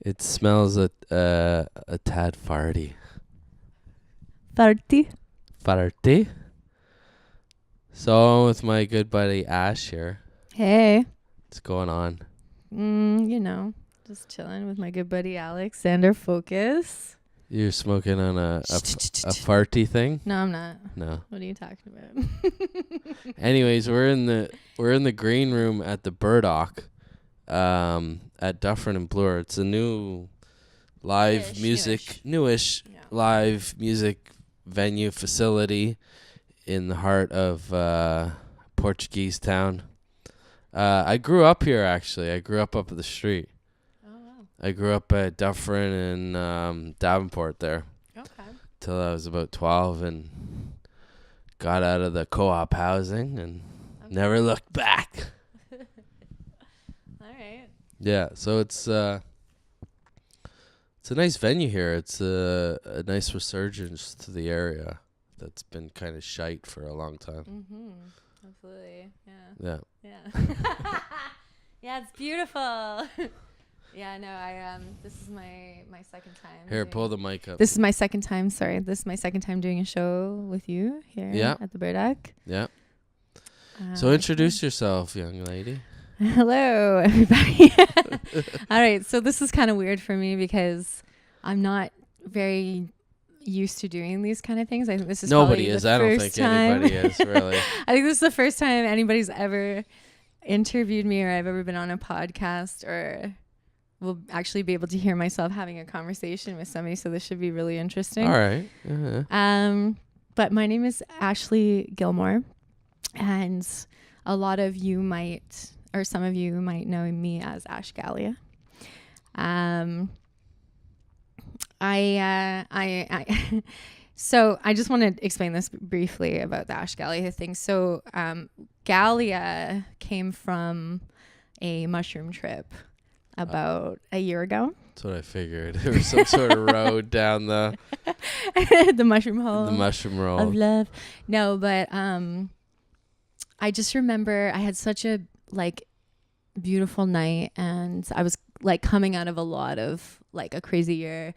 It smells a tad farty. Farty. Farty. So I'm with my good buddy Ash here. Hey. What's going on? Just chilling with my good buddy Alexander Focus. You're smoking on a farty thing? No, I'm not. No. What are you talking about? Anyways, we're in the green room at the Burdock, at Dufferin and Bloor. It's a new live music, newish live music venue facility in the heart of Portuguese town. I grew up here, actually. I grew up the street. Oh, wow. I grew up at Dufferin and Davenport there. Okay. Till I was about 12 and got out of the co-op housing and never looked back. All right. Yeah, so it's a nice venue here. It's a nice resurgence to the area that's been kind of shite for a long time. Mm-hmm. Absolutely. Yeah. Yeah. Yeah, it's beautiful. Yeah, no, this is my second time. Here, pull the mic up. This is my second time, This is my second time doing a show with you here at the Burdock. Yeah. So introduce yourself, young lady. Hello, everybody. All right, so this is kind of weird for me because I'm not very used to doing these kind of things. I think this is nobody is. I don't think anybody is, really. I think this is the first time anybody's ever interviewed me or I've ever been on a podcast or will actually be able to hear myself having a conversation with somebody. So this should be really interesting. All right. Uh-huh. But my name is Ashley Gilmore, and a lot of you might, or some of you might know me as Ash Gallia. So I just want to explain this briefly about the Ash Gallia thing. So Gallia came from a mushroom trip about a year ago. That's what I figured. There was some sort of road down the mushroom hole. The mushroom road of love. No, but I just remember I had such a beautiful night, and I was coming out of a lot of a crazy year.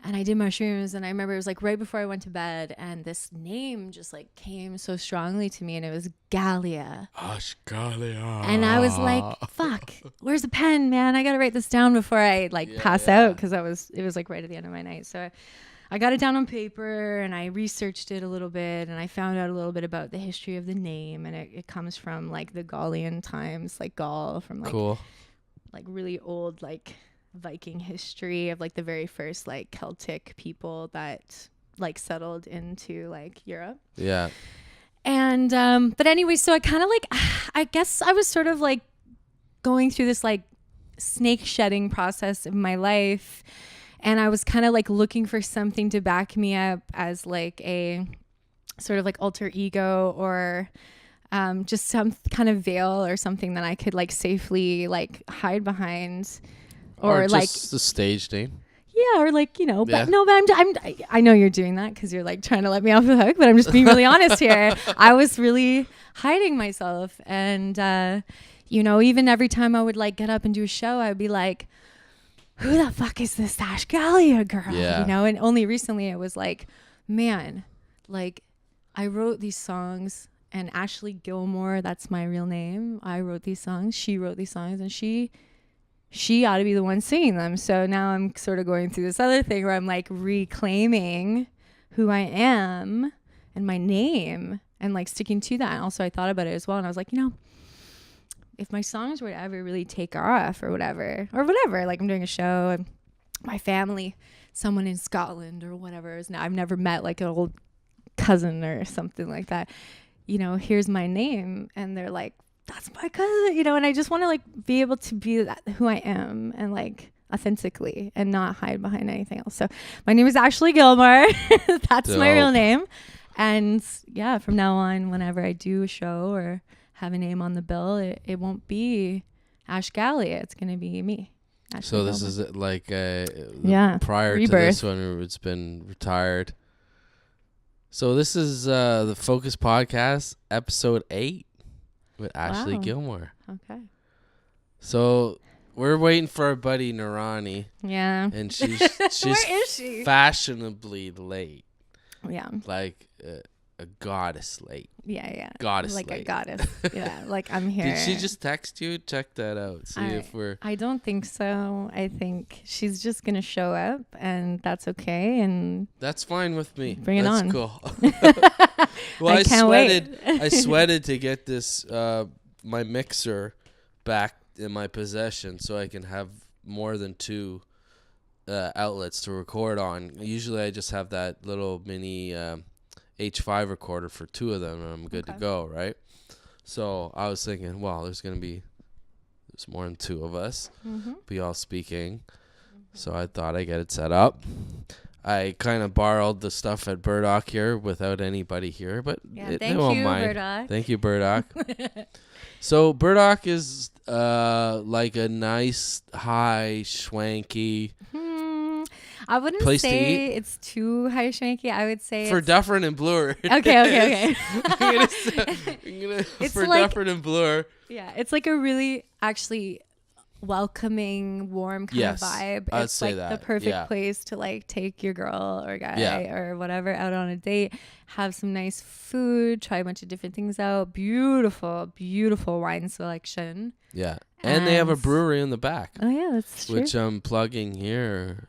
And I did mushrooms, and I remember it was right before I went to bed, and this name just came so strongly to me, and it was Gallia. Ash Gallia. And I was like, fuck, where's the pen, man? I got to write this down before I pass out, because it was right at the end of my night. So I got it down on paper, and I researched it a little bit, and I found out a little bit about the history of the name, and it comes from the Gallian times, Gaul, from cool. really old Viking history of the very first Celtic people that settled into Europe. Yeah. And but anyway, so I kind of I guess I was sort of going through this snake shedding process of my life, and I was kind of looking for something to back me up as a sort of alter ego, or just some kind of veil or something that I could safely hide behind. Or just the stage name. Yeah, or but no, but I know you're doing that because you're trying to let me off the hook, but I'm just being really honest here. I was really hiding myself, and even every time I would get up and do a show, I'd be like, who the fuck is this Ash Gallia girl? Yeah. And only recently it was man, I wrote these songs, and Ashley Gilmore, that's my real name. I wrote these songs, she wrote these songs, and she ought to be the one singing them. So now I'm sort of going through this other thing where I'm reclaiming who I am and my name and sticking to that. And also I thought about it as well. And I was like, if my songs were to ever really take off or whatever, I'm doing a show and my family, someone in Scotland or whatever is now, I've never met an old cousin or something like that, here's my name. And they're like, that's my cousin, and I just want to be able to be who I am and authentically and not hide behind anything else. So my name is Ashley Gilmore. That's Dope. my real name. And yeah, from now on, whenever I do a show or have a name on the bill, it won't be Ash Gallia. It's going to be me. Ashley So this Gilmore. is prior rebirth. To this one, it's been retired. So this is the Focus Podcast, episode 8. With Ashley Gilmore. Okay. So we're waiting for our buddy Narani. Yeah. And she's Where is she? fashionably late. Yeah. Like a goddess late. Yeah. Goddess like late. a goddess. Yeah. Like I'm here. Did she just text you? Check that out. See if we're. I don't think so. I think she's just gonna show up, and that's okay. And that's fine with me. Bring it that's on. Cool. Well, I can't sweated. wait. I sweated to get this my mixer back in my possession, so I can have more than 2 outlets to record on. Usually, I just have that little mini H5 recorder for 2 of them, and I'm good to go, right? So I was thinking, well, there's more than 2 of us, be all speaking. So I thought I'd get it set up. I kind of borrowed the stuff at Burdock here without anybody here, but thank you, Burdock. Thank you, Burdock. So Burdock is like a nice, high, schwanky I wouldn't place to say eat. it's too high schwanky. I would say For Dufferin and Bloor. Okay. For like, Dufferin and Bloor. Yeah, it's like a really actually welcoming, warm kind of vibe. I'd it's say like that. the perfect place to like take your girl or guy or whatever out on a date, have some nice food, try a bunch of different things out. Beautiful wine selection. Yeah. And they have a brewery in the back. Oh yeah, that's true. Which I'm plugging here,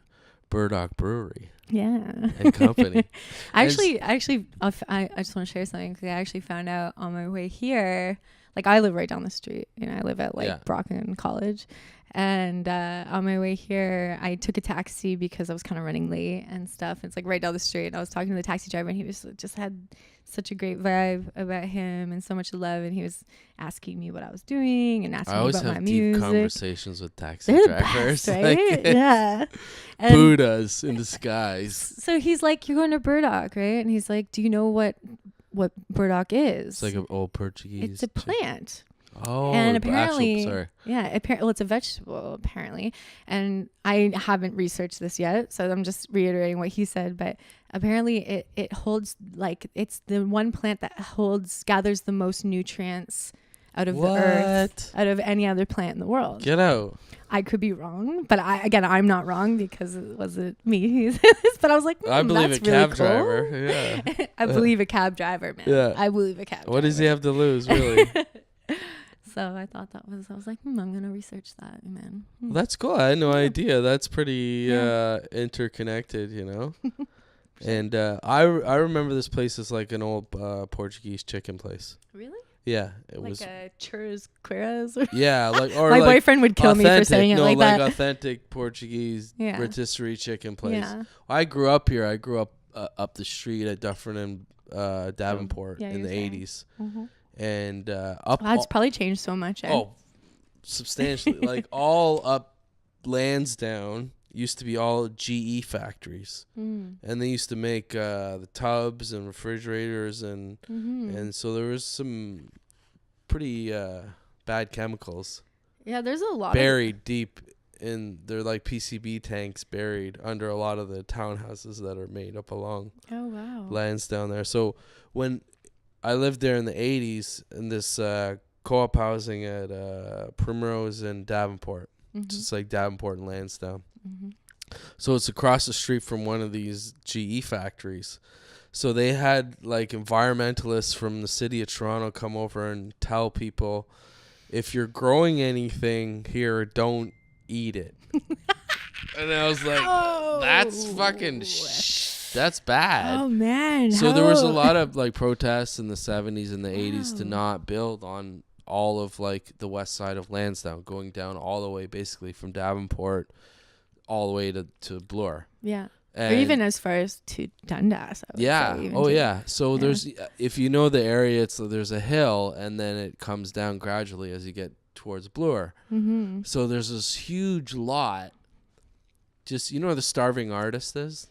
Burdock Brewery. Yeah. And company. I just want to share something because I actually found out on my way here. Like I live right down the street. I live at Brocken College. And on my way here, I took a taxi because I was kind of running late and stuff. It's like right down the street. And I was talking to the taxi driver and he was just had such a great vibe about him and so much love. And he was asking me what I was doing and asking me about my music. I always have deep conversations with taxi They're drivers. The best, right? Yeah. And Buddhas in disguise. So he's like, you're going to Burdock, right? And he's like, do you know what Burdock is? It's like an old Portuguese. It's a plant. Oh, and apparently, it's a vegetable apparently. And I haven't researched this yet, so I'm just reiterating what he said. But apparently, it holds it's the one plant that gathers the most nutrients out of the earth, out of any other plant in the world. Get out. I could be wrong, but I'm not wrong because it wasn't me. But I was like, I believe that's a cab really cool. driver. Yeah. I believe a cab driver, man. Yeah. I believe a cab driver. What does he have to lose, really? So I thought I was like, I'm going to research that, man. Well, that's cool. I had no idea. That's pretty interconnected, And I remember this place is like an old Portuguese chicken place. Really? Yeah, it like was like a churros Queiroz. Yeah, like or my like boyfriend would kill me for saying it like that. Authentic Portuguese rotisserie chicken place. Yeah. I grew up here. I grew up up the street at Dufferin and Davenport in the 80s. Mm-hmm. And it's probably changed so much. Substantially. Like all up Landsdown used to be all GE factories, and they used to make the tubs and refrigerators, and so there was some pretty bad chemicals. Yeah, there's a lot buried deep in. They're like PCB tanks buried under a lot of the townhouses that are made up along Lansdowne there. So when I lived there in the 80s in this co-op housing at Primrose and Davenport. Just like Davenport and Lansdowne. So it's across the street from one of these GE factories. So they had like environmentalists from the city of Toronto come over and tell people, if you're growing anything here, don't eat it. And I was like, that's fucking that's bad. Oh, man. So there was a lot of like protests in the 70s and the 80s to not build on all of like the west side of Lansdowne, going down all the way basically from Davenport all the way to Bloor. Yeah. Or even as far as to Dundas. So there's, if you know the area, there's a hill and then it comes down gradually as you get towards Bloor. So there's this huge lot. Just, where the Starving Artist is?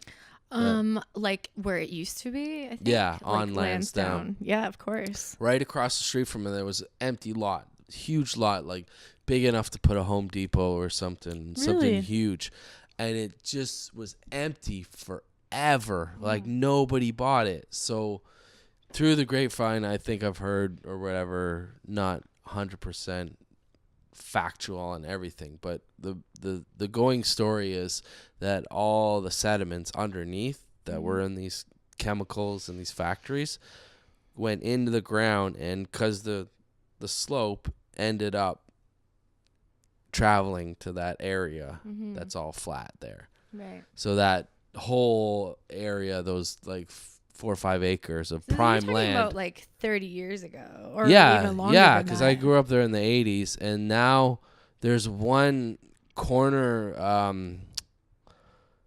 Like where it used to be, I think. Yeah, like on Landsdown. Yeah, of course. Right across the street from it, there was an empty lot. Huge lot, like big enough to put a Home Depot or something. Really? Something huge. And it just was empty forever. Like nobody bought it. So through the grapevine, I think I've heard or whatever, not 100% factual on everything, but the going story is that all the sediments underneath that were in these chemicals and these factories went into the ground, and because the slope ended up traveling to that area that's all flat there. Right. So that whole area, those like 4 or 5 acres of prime land. About like 30 years ago, or even longer. Yeah, because I grew up there in the 80s, and now there's one corner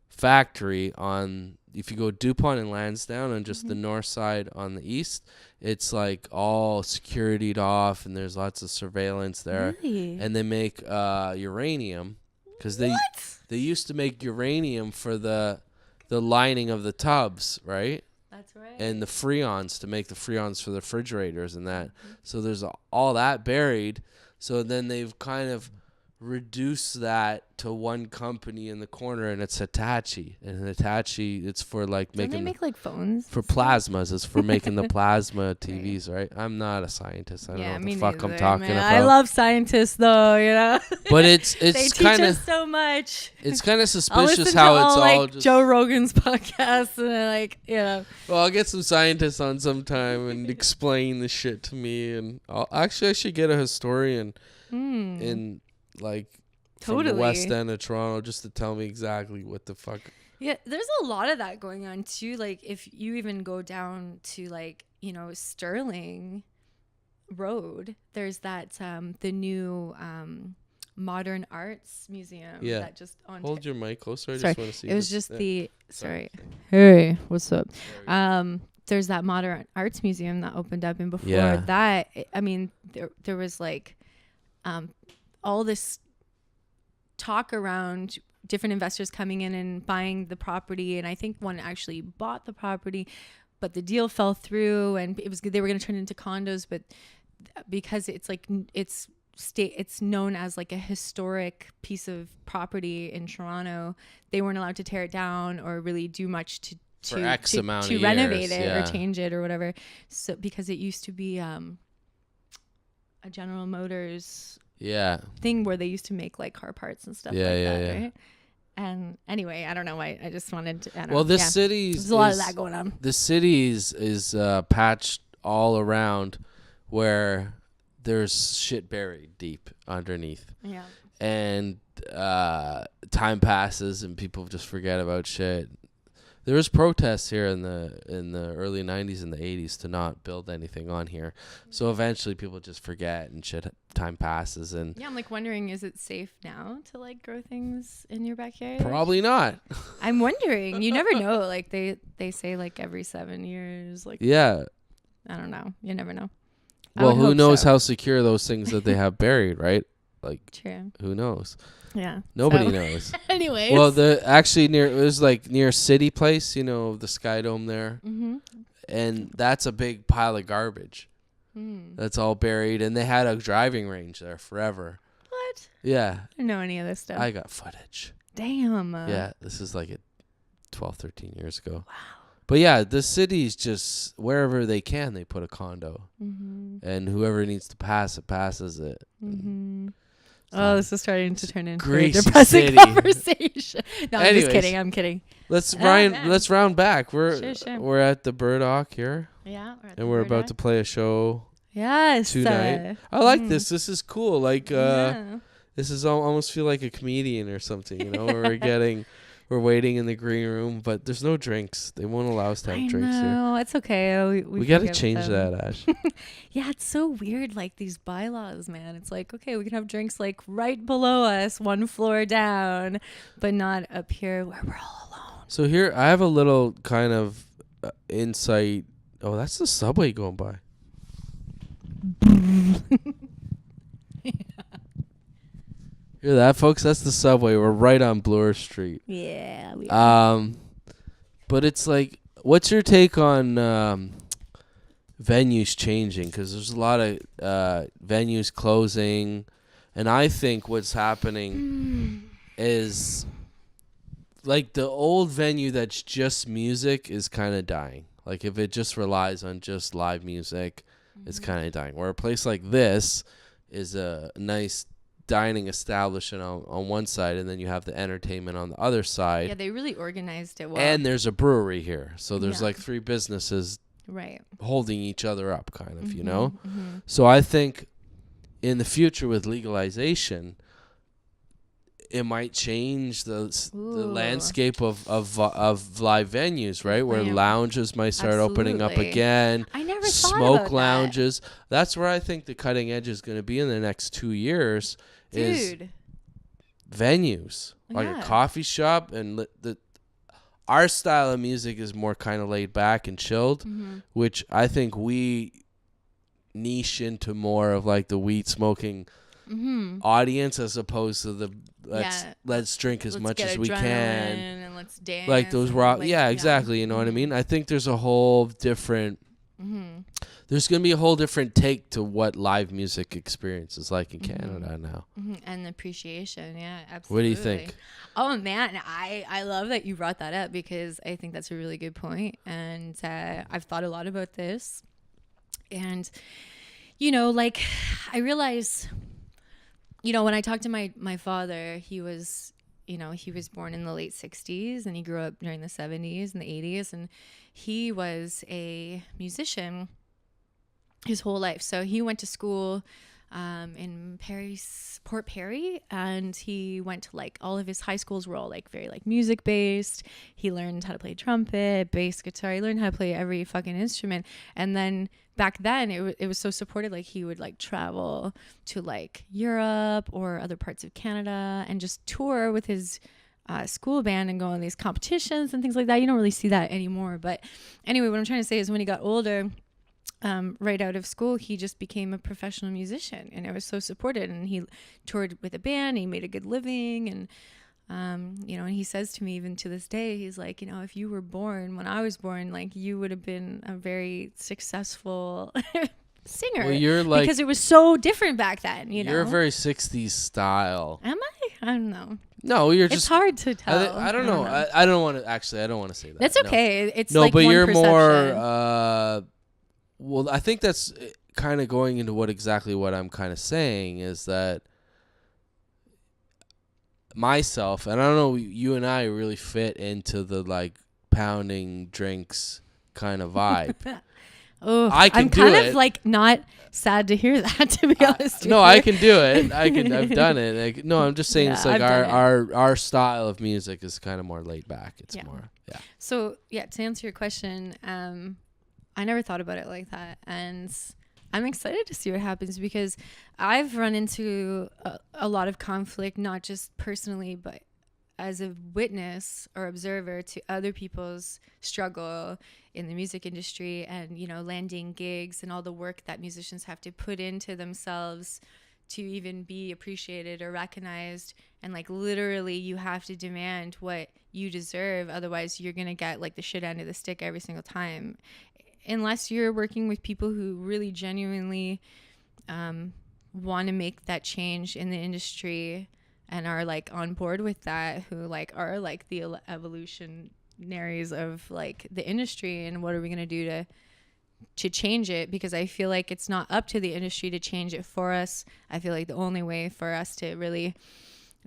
factory on. If you go DuPont and Landsdown on just the north side on the east, it's like all securityed off, and there's lots of surveillance there. Really? And they make uranium, because they used to make uranium for the lining of the tubs, right? That's right. And the freons, to make the freons for the refrigerators and that. So there's all that buried. So then they've kind of reduced that to one company in the corner, and it's Hitachi. And Hitachi, it's for like Don't they make like phones? For plasmas. It's for making the plasma TVs, right? I'm not a scientist. I don't know what the fuck I'm talking about. I love scientists, though, you know. But it's they teach us so much. It's kind of suspicious how it's all just Joe Rogan's podcast, and like, you know. Well, I'll get some scientists on sometime and explain the shit to me, and I should get a historian in like from the West End of Toronto just to tell me exactly what the fuck. Yeah, there's a lot of that going on too. Like if you even go down to like, you know, Stirling Road, there's that the new modern arts museum that just on hold your mic closer. I just want to see. It was just the sorry. Hey, what's up? There's that modern arts museum that opened up, and before that, I mean, there was like all this talk around different investors coming in and buying the property, and I think one actually bought the property, but the deal fell through, and they were going to turn it into condos, but because it's like it's known as like a historic piece of property in Toronto, they weren't allowed to tear it down or really do much to renovate it or change it or whatever. So because it used to be a General Motors thing where they used to make like car parts and stuff right? And anyway, I don't know why. I just wanted to. This city there's a lot of that going on. The city is patched all around, where there's shit buried deep underneath. Yeah. And time passes and people just forget about shit. There was protests here in the early 90s and the 80s to not build anything on here. So eventually people just forget and shit. Time passes, and I'm like wondering, is it safe now to like grow things in your backyard? Probably not. I'm wondering. You never know. Like they say like every 7 years. Like I don't know. You never know. Well, who knows how secure those things that they have buried, right? Like, true. Who knows? Yeah. Nobody knows. Anyways. Well, it was like near City Place, you know, the Sky Dome there. Mm-hmm. And that's a big pile of garbage. That's all buried. And they had a driving range there forever. What? Yeah. I don't know any of this stuff. I got footage. Damn. Yeah. This is like 12, 13 years ago. Wow. But yeah, the city's just wherever they can, they put a condo. Mm-hmm. And whoever needs to pass it, passes it. Mm-hmm. Oh, this is starting to turn into a depressing conversation. No, I'm just kidding. I'm kidding. Let's round back. We're at the Burdock here. Yeah. We're about to play a show. Yes. Tonight. I like this. This is cool. Like this is almost feel like a comedian or something, you know, where we're waiting in the green room, but there's no drinks. They won't allow us to have drinks here. No, it's okay. We got to change that, Ash. Yeah, it's so weird, like these bylaws, man. It's like, okay, we can have drinks like right below us, one floor down, but not up here where we're all alone. So here, I have a little kind of insight. Oh, that's the subway going by. Hear that, folks? That's the subway. We're right on Bloor Street. Yeah. We are. But it's like, what's your take on venues changing? Because there's a lot of venues closing, and I think what's happening is like the old venue that's just music is kind of dying. Like if it just relies on just live music, it's kind of dying. Where a place like this is a nice dining establishment on one side, and then you have the entertainment on the other side. Yeah, they really organized it well. And there's a brewery here. So there's like 3 businesses holding each other up, kind of, you know? Mm-hmm. So I think in the future with legalization, it might change the landscape of live venues, right? Where lounges might start opening up again. I never Smoke thought lounges. That's where I think the cutting edge is going to be in the next 2 years. Is venues like a coffee shop, and our style of music is more kind of laid back and chilled, which I think we niche into more of like the weed smoking audience, as opposed to the let's drink as much as we can and let's dance, like those rock. Exactly. You know what I mean? I think there's a whole different. There's going to be a whole different take to what live music experience is like in Canada now. And appreciation. Yeah, absolutely. What do you think? Oh, man, I love that you brought that up, because I think that's a really good point. And I've thought a lot about this. And, you know, like, I realize, you know, when I talked to my father, he was born in the late 60s, and he grew up during the 70s and the 80s. And he was a musician his whole life. So he went to school in Port Perry, and he went to like all of his high schools were all like very like music based. He learned how to play trumpet, bass guitar. He learned how to play every fucking instrument. And then back then it was so supported. Like he would like travel to like Europe or other parts of Canada and just tour with his school band and go on these competitions and things like that. You don't really see that anymore. But anyway, what I'm trying to say is when he got older, right out of school, he just became a professional musician, and it was so supported. And he toured with a band. He made a good living, and you know. And he says to me, even to this day, he's like, you know, if you were born when I was born, like you would have been a very successful singer. Well, you're like, because it was so different back then. You know, you're a very '60s style. Am I? I don't know. No, you're just. It's hard to tell. I don't know. I don't want to. Actually, I don't want to say that. That's okay. No. It's no, like but one you're perception. More. Well, I think that's kind of going into what I'm kind of saying is that myself, and I don't know, you and I really fit into the like pounding drinks kind of vibe. I'm kind of like not sad to hear that, to be honest with you. No, I can do it. I've done it. No, I'm just saying it's like our style of music is kind of more laid back. It's more. So, to answer your question, I never thought about it like that, and I'm excited to see what happens, because I've run into a lot of conflict, not just personally, but as a witness or observer to other people's struggle in the music industry, and, you know, landing gigs and all the work that musicians have to put into themselves to even be appreciated or recognized. And like literally you have to demand what you deserve, otherwise you're gonna get like the shit end of the stick every single time, unless you're working with people who really genuinely want to make that change in the industry and are like on board with that, who like are like the evolutionaries of like the industry, and what are we going to do to change it, because I feel like it's not up to the industry to change it for us. I feel like the only way for us to really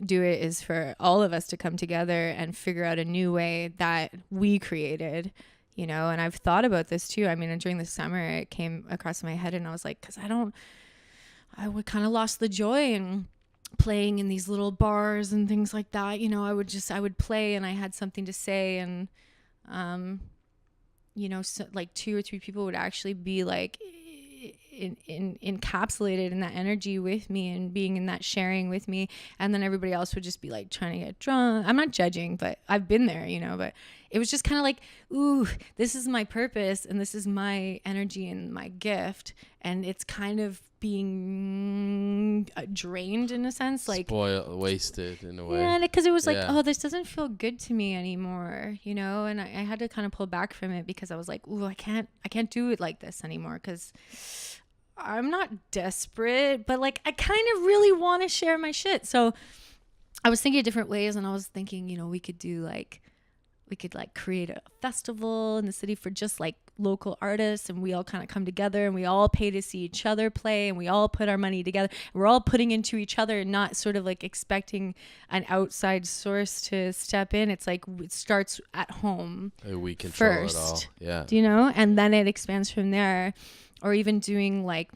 do it is for all of us to come together and figure out a new way that we created. You know, and I've thought about this too. I mean, during the summer, it came across my head, and I was like, because I would kind of lost the joy in playing in these little bars and things like that. You know, I would play, and I had something to say, and, you know, so like 2 or 3 people would actually be like encapsulated in that energy with me and being in that sharing with me, and then everybody else would just be like trying to get drunk. I'm not judging, but I've been there, you know. But it was just kind of like, ooh, this is my purpose, and this is my energy and my gift, and it's kind of being drained in a sense, like wasted in a way. Yeah, because it was like, oh, this doesn't feel good to me anymore, you know. And I had to kind of pull back from it, because I was like, ooh, I can't do it like this anymore, because I'm not desperate, but like I kind of really want to share my shit. So I was thinking of different ways, and I was thinking, you know, we could do like we could like create a festival in the city for just like local artists, and we all kind of come together and we all pay to see each other play, and we all put our money together. We're all putting into each other and not sort of like expecting an outside source to step in. It's like it starts at home. We control first, it all. Yeah. Do you know? And then it expands from there. Or even doing like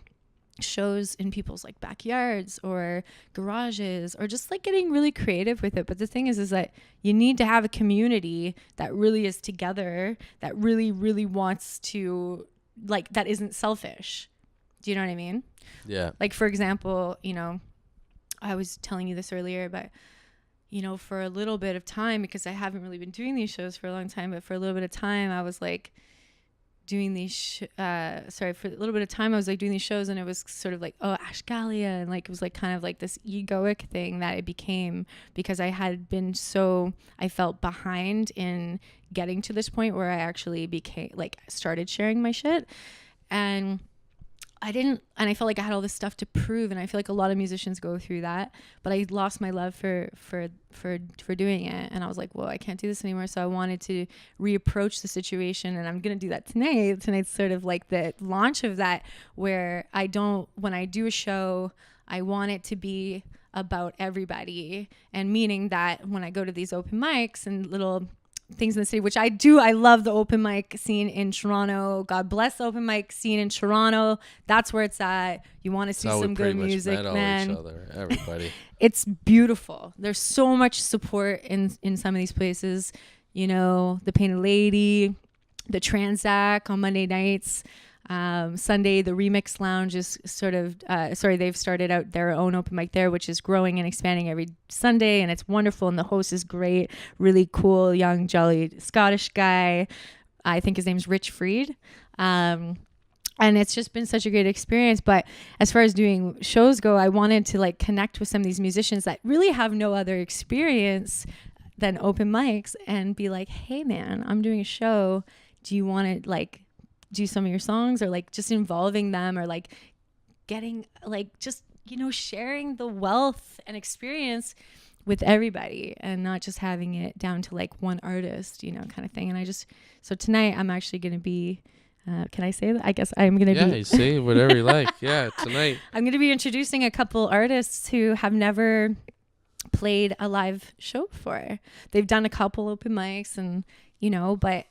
shows in people's like backyards or garages, or just like getting really creative with it. But the thing is that you need to have a community that really is together, that really wants to, like, that isn't selfish. Do you know what I mean? Yeah. Like, for example, you know, I was telling you this earlier, but you know, for a little bit of time, because I haven't really been doing these shows for a long time, but for a little bit of time I was like doing these for a little bit of time I was like doing these shows, and it was sort of like, oh, Ashgalia, and like it was like kind of like this egoic thing that it became, because I had been I felt behind in getting to this point where I actually started sharing my shit, and I felt like I had all this stuff to prove, and I feel like a lot of musicians go through that, but I lost my love for doing it, and I was like, well, I can't do this anymore. So I wanted to reapproach the situation, and I'm gonna do that tonight. Tonight's sort of like the launch of that, where when I do a show, I want it to be about everybody, and meaning that when I go to these open mics and little things in the city, which I love the open mic scene in Toronto. God bless the open mic scene in Toronto. That's where it's at. You want to see some good music, man. Each other, everybody. It's beautiful. There's so much support in some of these places. You know, the Painted Lady, the Transac on Monday nights. Sunday, the Remix Lounge is sort of, they've started out their own open mic there, which is growing and expanding every Sunday, and it's wonderful, and the host is great, really cool, young, jolly Scottish guy. I think his name's Rich Freed. And it's just been such a great experience. But as far as doing shows go, I wanted to like connect with some of these musicians that really have no other experience than open mics, and be like, hey man, I'm doing a show. Do you want to like do some of your songs, or like just involving them, or like getting like just, you know, sharing the wealth and experience with everybody, and not just having it down to like one artist, you know, kind of thing. And so tonight I'm actually going to be, can I say that? I guess I'm going to be. Yeah, say whatever you like. Yeah, tonight. I'm going to be introducing a couple artists who have never played a live show before. They've done a couple open mics, and, you know, but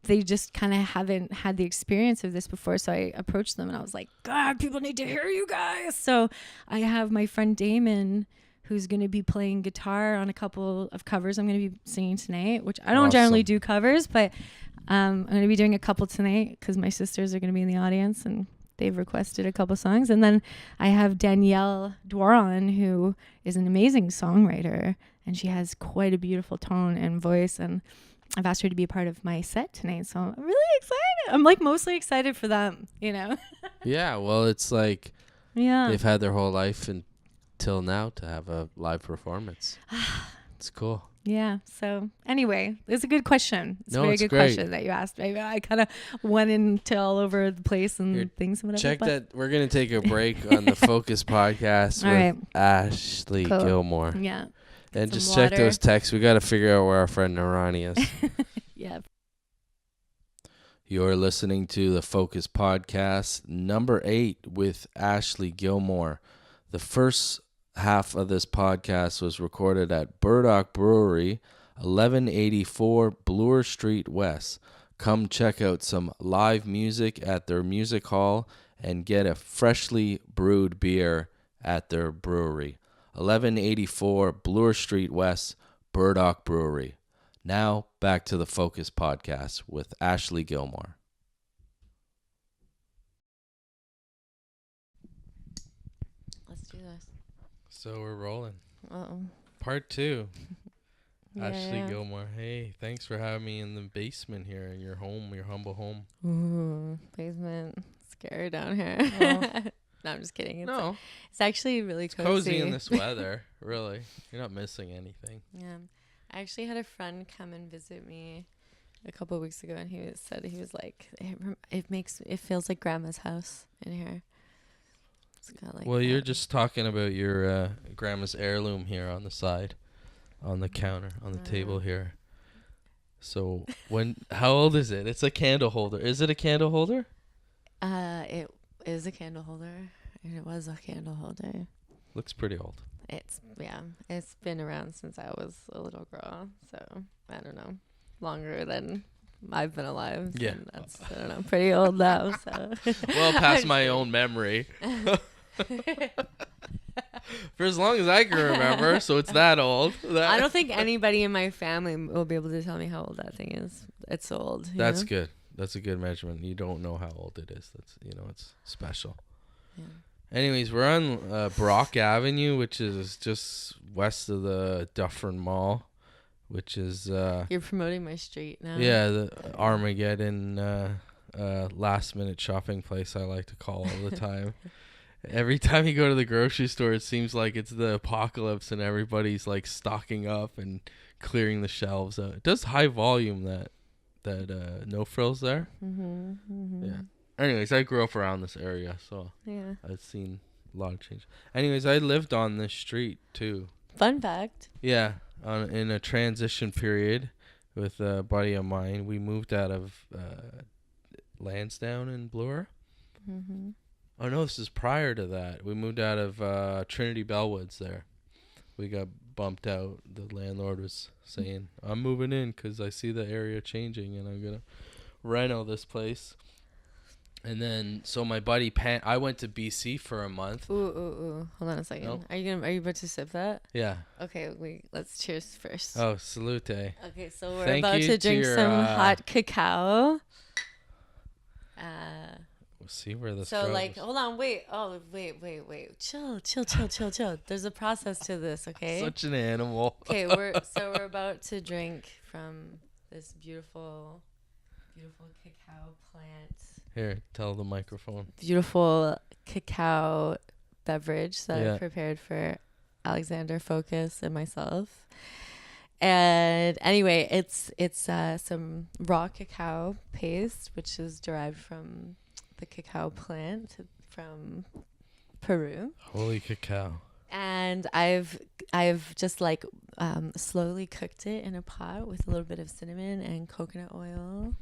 they just kind of haven't had the experience of this before. So I approached them and I was like, God, people need to hear you guys. So I have my friend Damon, who's going to be playing guitar on a couple of covers I'm going to be singing tonight, which I don't generally do covers, but I'm going to be doing a couple tonight because my sisters are going to be in the audience and they've requested a couple songs. And then I have Danielle Dwaron, who is an amazing songwriter, and she has quite a beautiful tone and voice, and I've asked her to be a part of my set tonight, so I'm really excited. I'm like mostly excited for them, you know? Yeah, well, it's like yeah, they've had their whole life until now to have a live performance. It's cool. Yeah, so anyway, it's a good question. It's a very good great. question that you asked. Maybe I kind of went into all over the place and Here, things and whatever. Check that. We're going to take a break on the Focus podcast with right. Ashley Gilmore. Yeah. And just check those texts. We got to figure out where our friend Narani is. Yeah. You're listening to the Focus Podcast, number 8 with Ashley Gilmore. The first half of this podcast was recorded at Burdock Brewery, 1184 Bloor Street West. Come check out some live music at their music hall and get a freshly brewed beer at their brewery. 1184 Bloor Street West, Burdock Brewery. Now, back to the Focus Podcast with Ashley Gilmore. Let's do this. So we're rolling. Uh-oh. Part 2. Yeah, Ashley yeah. Gilmore. Hey, thanks for having me in the basement here in your home, your humble home. Ooh, basement. Scary down here. Oh. No, I'm just kidding. It's actually really cozy in this weather, really. You're not missing anything. Yeah. I actually had a friend come and visit me a couple of weeks ago, and he was like, it feels like grandma's house in here. It's got like well, you're just talking about your grandma's heirloom here on the side, on the counter, on the table here. So how old is it? It's a candle holder. Is it a candle holder? It is a candle holder. And it was a candle holder. Looks pretty old. It's been around since I was a little girl. So I don't know, longer than I've been alive. Yeah. And that's, I don't know, pretty old now. So Well, past my own memory. For as long as I can remember, so it's that old. I don't think anybody in my family will be able to tell me how old that thing is. It's old. That's good. That's a good measurement. You don't know how old it is. That's, it's special. Yeah. Anyways, we're on Braque Avenue, which is just west of the Dufferin Mall, which is You're promoting my street now. yeah, the Armageddon last minute shopping place, I like to call all the time. Every time you go to the grocery store, it seems like it's the apocalypse and everybody's like stocking up and clearing the shelves out. It does high volume, that No Frills there. Yeah. Anyways, I grew up around this area, so Yeah. I've seen a lot of change. Anyways, I lived on this street too. Fun fact. Yeah, in a transition period with a buddy of mine. We moved out of Landsdown in Bloor. Oh no, this is prior to that. We moved out of Trinity Bellwoods there. We got bumped out. The landlord was saying, "I'm moving in because I see the area changing and I'm gonna reno this place." And then, so my buddy I went to BC for a month. Ooh. Hold on a second. Nope. Are you about to sip that? Yeah. Okay, let's cheers first. Oh, salute. Okay, so we're Thank about you to to drink your, some hot cacao. We'll see where this So goes. like, hold on, wait. Oh, wait. Chill. There's a process to this, okay? Such an animal. Okay, we're about to drink from this beautiful cacao plant. Here, tell the microphone. Beautiful cacao beverage that Yeah. I prepared for Alexander, Focus, and myself. And anyway, it's some raw cacao paste, which is derived from the cacao plant from Peru. Holy cacao. And I've just like slowly cooked it in a pot with a little bit of cinnamon and coconut oil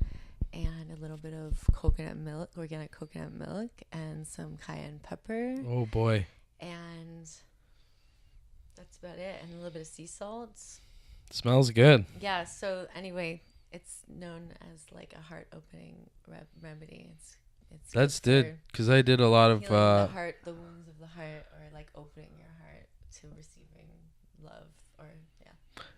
and a little bit of coconut milk, organic coconut milk, and some cayenne pepper. Oh boy. And that's about it. And a little bit of sea salt. Smells good. Yeah. So anyway, it's known as like a heart opening remedy. It's That's good good, because I did a lot of healing the heart, the wounds of the heart, or like opening your heart to receiving love, or yeah.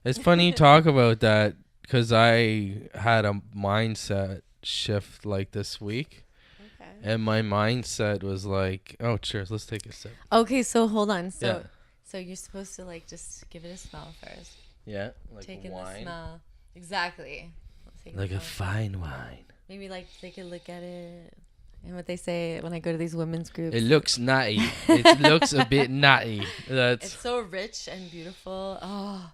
It's funny you talk about that, because I had a mindset shift like this week. Okay. And my mindset was like, oh, cheers, let's take a sip. Okay, so hold on. So Yeah. so you're supposed to like just give it a smell first. Yeah, like Take in wine. the smell. Exactly. Take Like the a smell. fine wine. Maybe like take a look at it. And what they say when I go to these women's groups. It looks nutty. It looks a bit nutty. It's That's so rich and beautiful. Oh.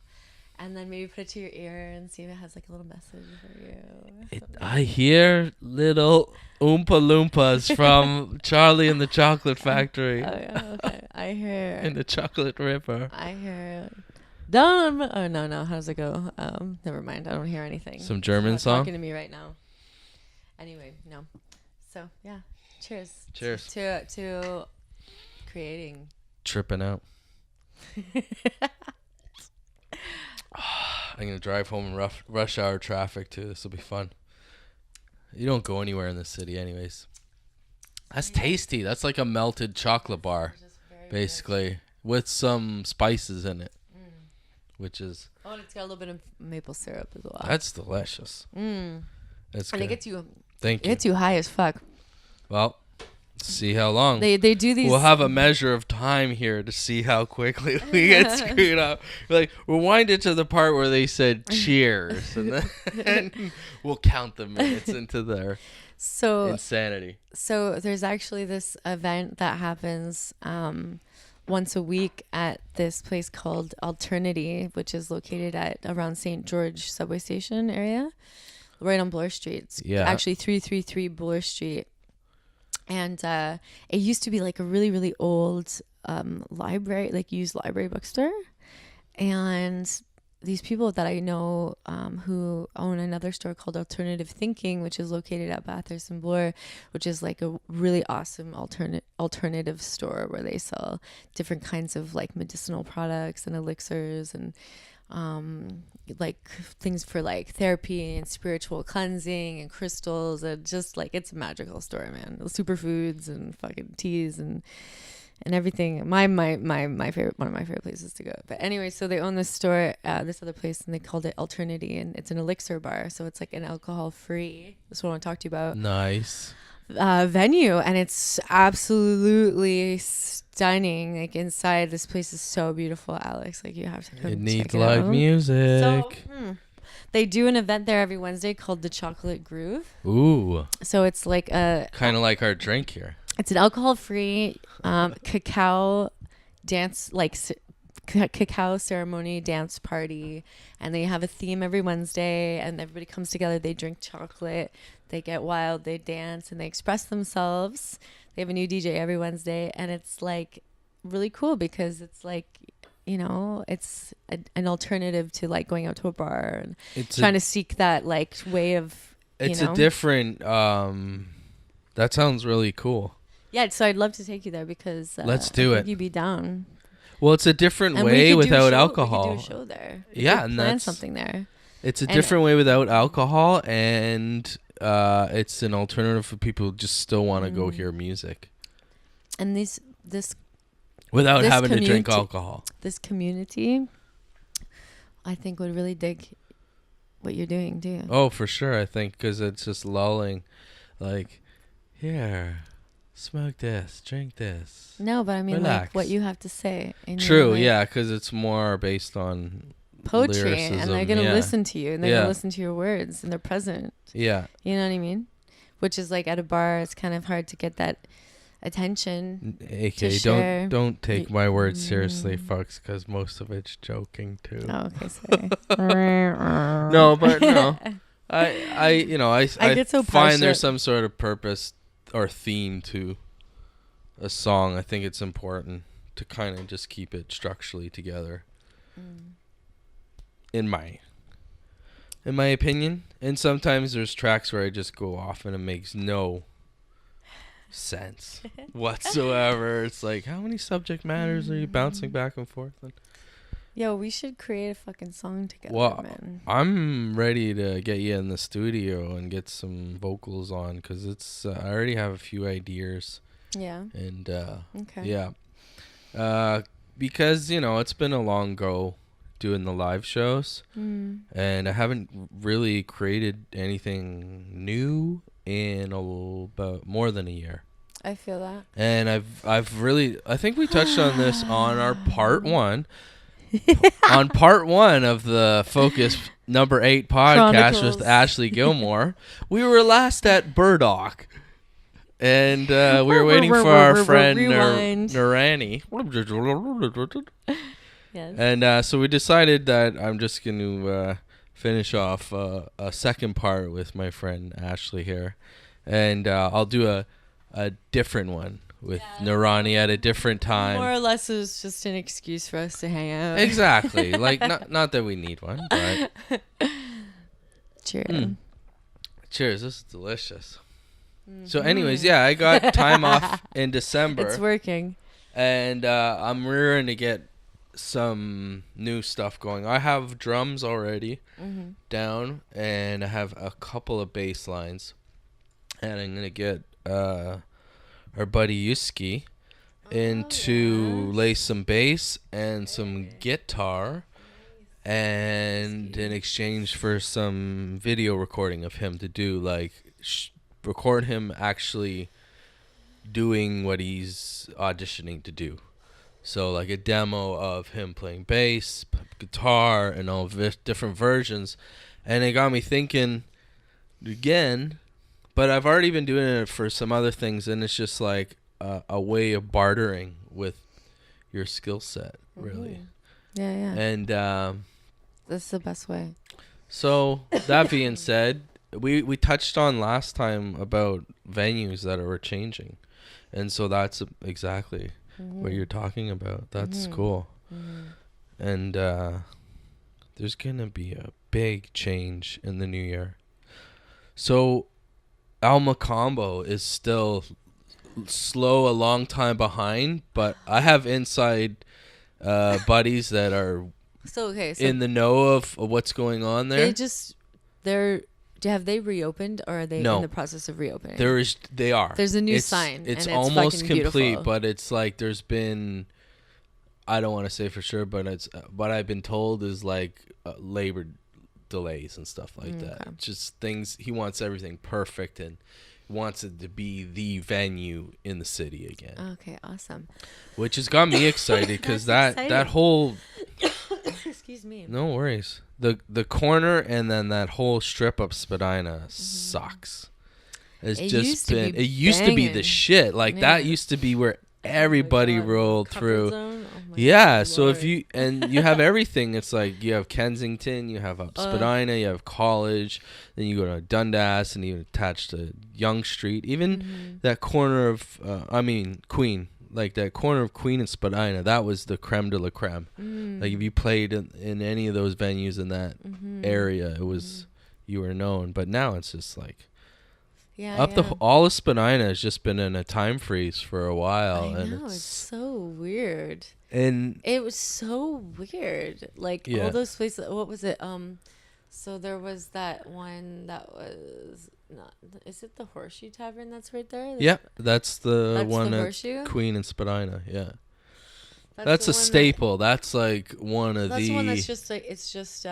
And then maybe put it to your ear and see if it has like a little message for you. I hear little Oompa Loompas from Charlie and the Chocolate Factory Oh yeah, okay. I hear. in the Chocolate River. I hear. Don't. Oh no. How does it go? Never mind. I don't hear anything. Some German It's not song? talking to me right now. Anyway, no. So yeah. Cheers. Cheers. To creating. Tripping out. I'm going to drive home in rush hour traffic, too. This will be fun. You don't go anywhere in the city anyways. That's tasty. That's like a melted chocolate bar, Just very basically, with some spices in it, which is... Oh, and it's got a little bit of maple syrup as well. That's delicious. That's And good. it gets you. Thank It you. gets you high as fuck. Well, see how long. They do these. We'll have a measure of time here to see how quickly we get screwed up. Like, rewind it to the part where they said cheers, and then we'll count the minutes into their insanity. So there's actually this event that happens once a week at this place called Alternity, which is located at around St. George subway station area, right on Bloor Street. It's actually 333 Bloor Street. And it used to be like a really, really old library, like used library bookstore. And these people that I know who own another store called Alternative Thinking, which is located at Bathurst and Bloor, which is like a really awesome alternative store where they sell different kinds of like medicinal products and elixirs and like things for like therapy and spiritual cleansing and crystals, and just like it's a magical store, man. Superfoods and fucking teas and everything. My favorite, one of my favorite places to go. But anyway, so they own this store, this other place, and they called it Alternity, and it's an elixir bar, so it's like an alcohol free. That's what I want to talk to you about. Nice. Venue, and it's absolutely stunning. Like inside, this place is so beautiful, Alex. Like you have to come. It needs check it live out. music. So, they do an event there every Wednesday called the Chocolate Groove. Ooh. So it's like a kind of like our drink here. It's an alcohol-free cacao dance, like cacao ceremony dance party, and they have a theme every Wednesday, and everybody comes together. They drink chocolate, they get wild, they dance, and they express themselves. They have a new DJ every Wednesday, and it's like really cool because it's like, you know, it's an alternative to like going out to a bar and trying to seek that like way of. It's a different. That sounds really cool. Yeah, so I'd love to take you there because let's do it. You'd be down. Well, it's a different way without alcohol. We could do a show there. And plan something there. It's a different way without alcohol, and it's an alternative for people who just still want to go hear music. And without having to drink alcohol. This community, I think, would really dig what you're doing too. Oh, for sure. I think because it's just lulling, like. Here, smoke this, drink this. No, but I mean, relax. like what you have to say. True, yeah, because it's more based on poetry, lyricism, and they're gonna listen to you, and they're gonna listen to your words, and they're present. Yeah, you know what I mean. Which is like at a bar, it's kind of hard to get that attention. AK, don't take my words seriously, folks, because most of it's joking too. Oh, okay, sorry. No, but no. I get so find there's some sort of purpose or theme to a song. I think it's important to kind of just keep it structurally together. In my opinion. And sometimes there's tracks where I just go off and it makes no sense whatsoever. It's like, how many subject matters are you bouncing back and forth on? Yo, we should create a fucking song together, man. I'm ready to get you in the studio and get some vocals on, because it's I already have a few ideas. Yeah. And because it's been a long go doing the live shows, and I haven't really created anything new in about more than a year. I feel that. And I think we touched on this on our part 1. On part 1 of the Focus number 8 podcast with Ashley Gilmore, we were last at Burdock, and we were waiting for our friend Narani. Yes. And so we decided that I'm just going to finish off a second part with my friend Ashley here, and I'll do a different one with Narani at a different time. More or less, it was just an excuse for us to hang out. Exactly. Like, not that we need one, but... Cheers. Cheers. This is delicious. So anyways, I got time off in December. It's working. And I'm rearing to get some new stuff going. I have drums already down, and I have a couple of bass lines. And I'm going to get... our buddy Yuski to lay some bass and some guitar, and in exchange for some video recording of him to do, like, record him actually doing what he's auditioning to do. So, like, a demo of him playing bass, guitar, and all different versions. And it got me thinking again. But I've already been doing it for some other things, and it's just like a way of bartering with your skill set, really. Yeah. And that's the best way. So that being said, we touched on last time about venues that are changing, and so that's exactly what you're talking about. That's cool. And there's gonna be a big change in the new year. So Mocambo is still slow, a long time behind, but I have inside buddies that are in the know of what's going on there. Have they reopened, or are they in the process of reopening? They are. There's a new sign. It's and almost it's complete, beautiful. but it's like there's been, I don't want to say for sure, but it's what I've been told is like labor delays and stuff like that. Just things, he wants everything perfect and wants it to be the venue in the city again. Okay, awesome. Which has got me excited because that whole excuse me. No worries. The corner and then that whole strip up Spadina sucks. It used to be the shit. Like that used to be where everybody rolled through. So if you have everything, it's like you have Kensington, you have up Spadina, you have College, then you go to Dundas and you attach to Yonge Street. Even that corner of Queen. Like that corner of Queen and Spadina, that was the creme de la creme. Like if you played in any of those venues in that area, it was you were known. But now it's just like all of Spadina has just been in a time freeze for a while. I know, it's so weird. And it was so weird. Like all those places. What was it? So there was that one that was not. Is it the Horseshoe Tavern that's right there? That's the one at Queen and Spadina. Yeah, that's a staple. That's like one of the. That's the one that's just like it's just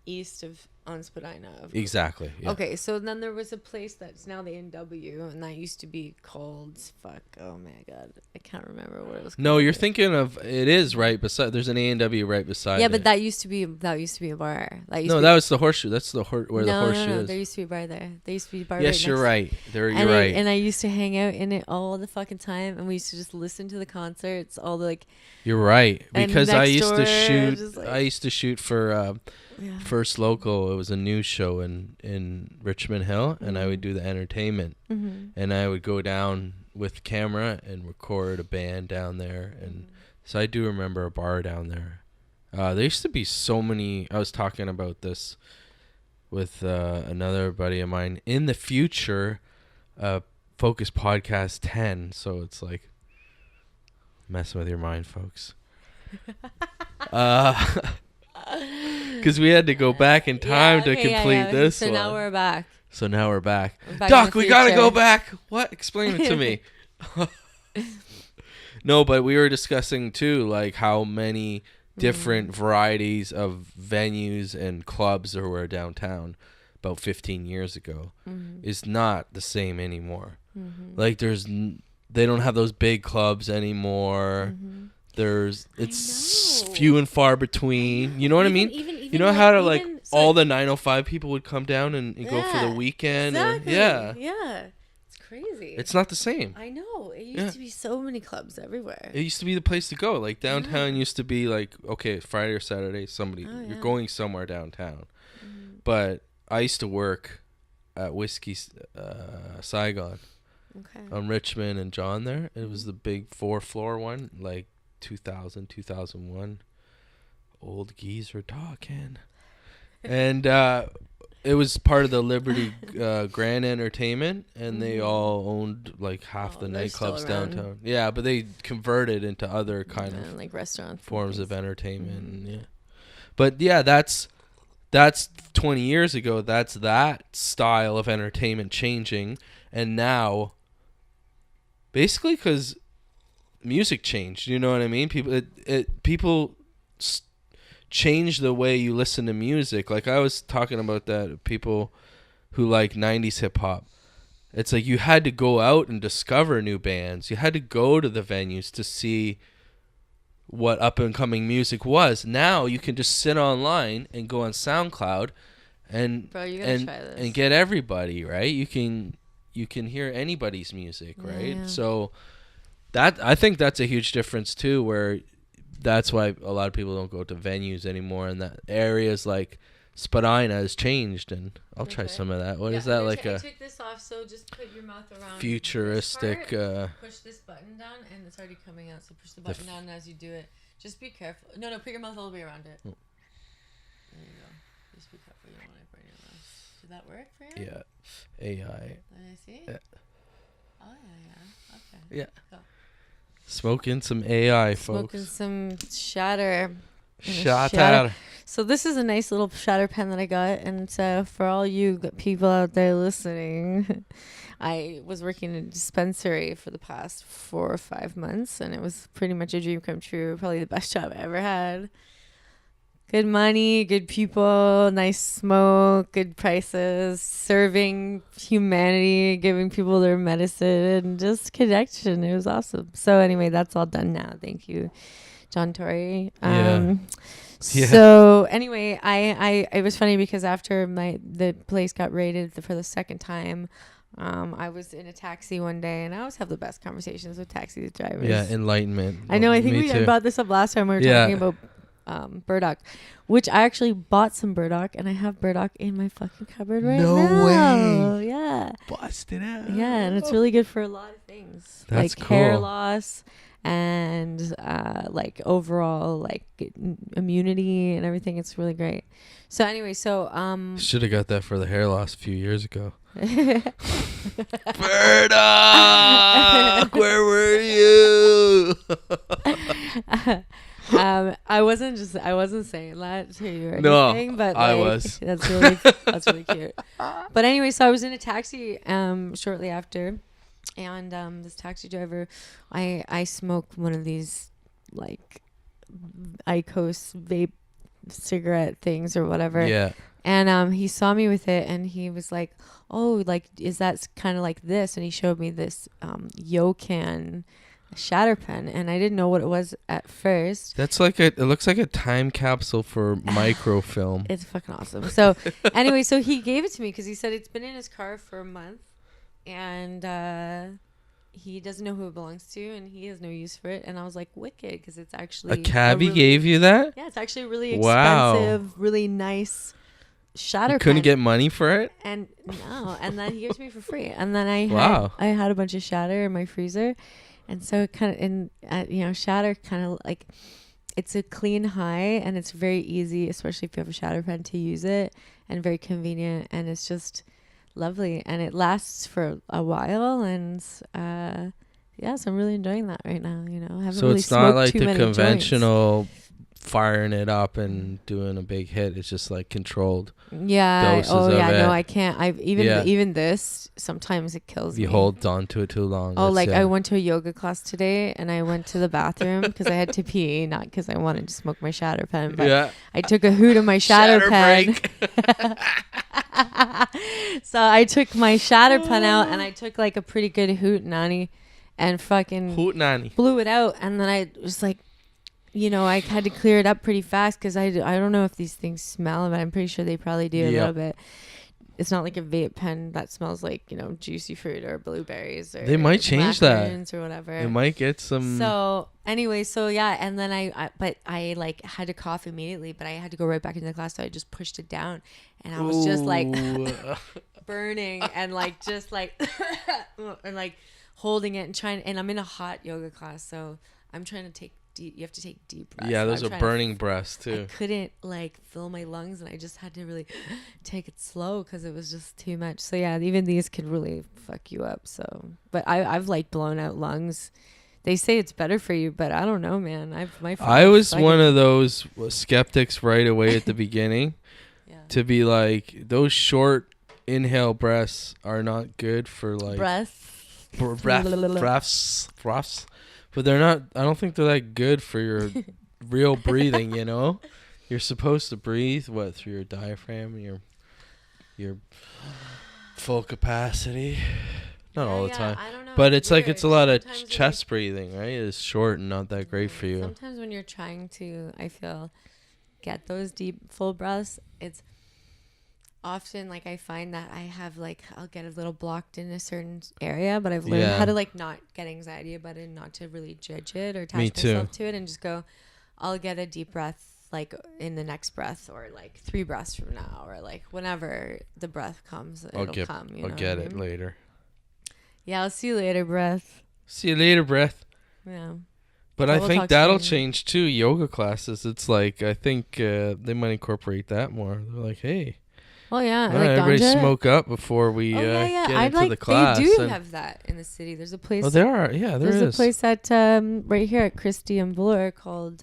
east of on Spadina. Exactly. Yeah. Okay, so then there was a place that's now the NW, and that used to be called oh my god, I can't remember what it was called. No, you're thinking of it is right beside. There's an A&W right beside. Yeah, but that used to be a bar. That was the Horseshoe. That's the where the Horseshoe is. There used to be a bar there. There used to be a bar. Yes, you're right. You're right. And I used to hang out in it all the fucking time, and we used to just listen to the concerts, all the like. You're right, because I used to shoot. I used to shoot for. First Local, it was a news show in Richmond Hill, and I would do the entertainment, and I would go down with camera and record a band down there, and so I do remember a bar down there. There used to be so many. I was talking about this with another buddy of mine. In the future, Focus Podcast 10, so it's like messing with your mind, folks. Because we had to go back in time to complete this one. So now we're back. We're back Doc, we gotta go back. What? Explain it to me. No, but we were discussing too, like how many different varieties of venues and clubs there were downtown about 15 years ago is not the same anymore. Like they don't have those big clubs anymore. It's few and far between. You know what I mean? You know how to all the 905 people would come down and go for the weekend. Exactly. Yeah. It's crazy. It's not the same. I know. It used to be so many clubs everywhere. It used to be the place to go. Like downtown used to be like, okay, Friday or Saturday, you're going somewhere downtown. But I used to work at Whiskey Saigon on Richmond and John there. It was the big 4-floor one, like 2001. Old geezer talking. And it was part of the Liberty Grand Entertainment, and they all owned like half the nightclubs downtown. Yeah, but they converted into other kind of like restaurants, forms of entertainment. But that's 20 years ago. That's that style of entertainment changing, and now basically because music changed, you know what I mean? People change the way you listen to music. Like I was talking about that, people who like 90s hip hop. It's like you had to go out and discover new bands. You had to go to the venues to see what up and coming music was. Now you can just sit online and go on SoundCloud and get everybody, right? You can hear anybody's music, right? Yeah. So that I think that's a huge difference too, where that's why a lot of people don't go to venues anymore, and that areas like Spadina has changed. And I'll try some of that. What is that like? I took this off, so just put your mouth around futuristic. Push this button down, and it's already coming out. So push the button down as you do it. Just be careful. No, put your mouth all the way around it. There you go. Just be careful. You don't want to burn your nose. Did that work for you? Yeah. AI. Let me see. Yeah. Oh, yeah. Okay. Yeah. Go. Smoking some AI, folks. Smoking some Shatter. Shatter. So this is a nice little Shatter pen that I got, and for all you people out there listening, I was working in a dispensary for the past 4 or 5 months, and it was pretty much a dream come true. Probably the best job I ever had. Good money, good people, nice smoke, good prices, serving humanity, giving people their medicine, and just connection. It was awesome. So anyway, that's all done now. Thank you, John Tory. Yeah. So anyway, I it was funny because after the place got raided for the second time, I was in a taxi one day, and I always have the best conversations with taxi drivers. Yeah, enlightenment. I know. I think Me we too. brought this up last time. We were talking about Burdock, which I actually bought some Burdock, and I have Burdock in my fucking cupboard right now. No way. Yeah. Busted out. Yeah, and it's really good for a lot of things. That's like hair cool. loss and like overall like immunity and everything. It's really great. So anyway, Should have got that for the hair loss a few years ago. Burdock, where were you? I wasn't saying that to you or No, anything, but I like, was. that's really cute. But anyway, so I was in a taxi shortly after, and this taxi driver, I smoke one of these like IQOS vape cigarette things or whatever. Yeah. And he saw me with it, and he was like, "Oh, like is that kind of like this?" And he showed me this Yokan Shatter pen, and I didn't know what it was at first. That's like it looks like a time capsule for microfilm. It's fucking awesome. So anyway, so he gave it to me because he said it's been in his car for a month, and he doesn't know who it belongs to, and he has no use for it. And I was like, wicked, because it's actually A cabbie gave you that? Yeah, it's actually a really Wow. expensive, really nice Shatter You couldn't pen. get money for it? And no, and then he gave it to me for free. And then I had a bunch of Shatter in my freezer. And so it kind of, Shatter kind of like, it's a clean high, and it's very easy, especially if you have a Shatter pen, to use it, and very convenient, and it's just lovely, and it lasts for a while, and so I'm really enjoying that right now. I haven't So really it's not like too the many conventional firing it up and doing a big hit. It's just like controlled. Yeah. Doses of it. No, I can't. Even this, sometimes it kills me. You hold on to it too long. Oh, like I went to a yoga class today, and I went to the bathroom because I had to pee, not because I wanted to smoke my Shatter pen. But I took a hoot of my Shatter pen. So I took my Shatter pen out, and I took like a pretty good hoot nanny, and fucking hoot nanny blew it out, and then I was like, I had to clear it up pretty fast because I don't know if these things smell, but I'm pretty sure they probably do a little bit. It's not like a vape pen that smells like, juicy fruit or blueberries or they might change that or whatever. It might get some. So anyway, and then I like had to cough immediately, but I had to go right back into the class, so I just pushed it down, and I was just like burning and like just like and like holding it and trying, and I'm in a hot yoga class, so I'm trying to take deep. You have to take deep breaths. Yeah, those are burning breaths too. I couldn't like fill my lungs, and I just had to really take it slow because it was just too much. So yeah, even these could really fuck you up. So, but I've like blown out lungs. They say it's better for you, but I don't know, man. I was one of those skeptics right away at the beginning. Yeah. To be like, those short inhale breaths are not good for like breaths. But they're not. I don't think they're that good for your real breathing. You're supposed to breathe through your diaphragm, your full capacity. Not all the time, I don't know, but it's like it's a lot sometimes of chest breathing, right? It's short and not that great for you. Sometimes when you're trying to, I feel, get those deep full breaths, it's often like I find that I have like I'll get a little blocked in a certain area, but I've learned how to like not get anxiety about it, and not to really judge it or attach myself to it, and just go, I'll get a deep breath like in the next breath, or like 3 breaths from now, or like whenever the breath comes, it'll come. I'll get it later. Yeah, I'll see you later, breath. See you later, breath. Yeah. But I think that'll change too. Yoga classes. It's like I think they might incorporate that more. They're like, hey. Oh yeah, like everybody ganja? smoke up before we get into the class. They do have that in the city. There's a place. Oh, there are. Yeah, there's a place at right here at Christie and Bloor called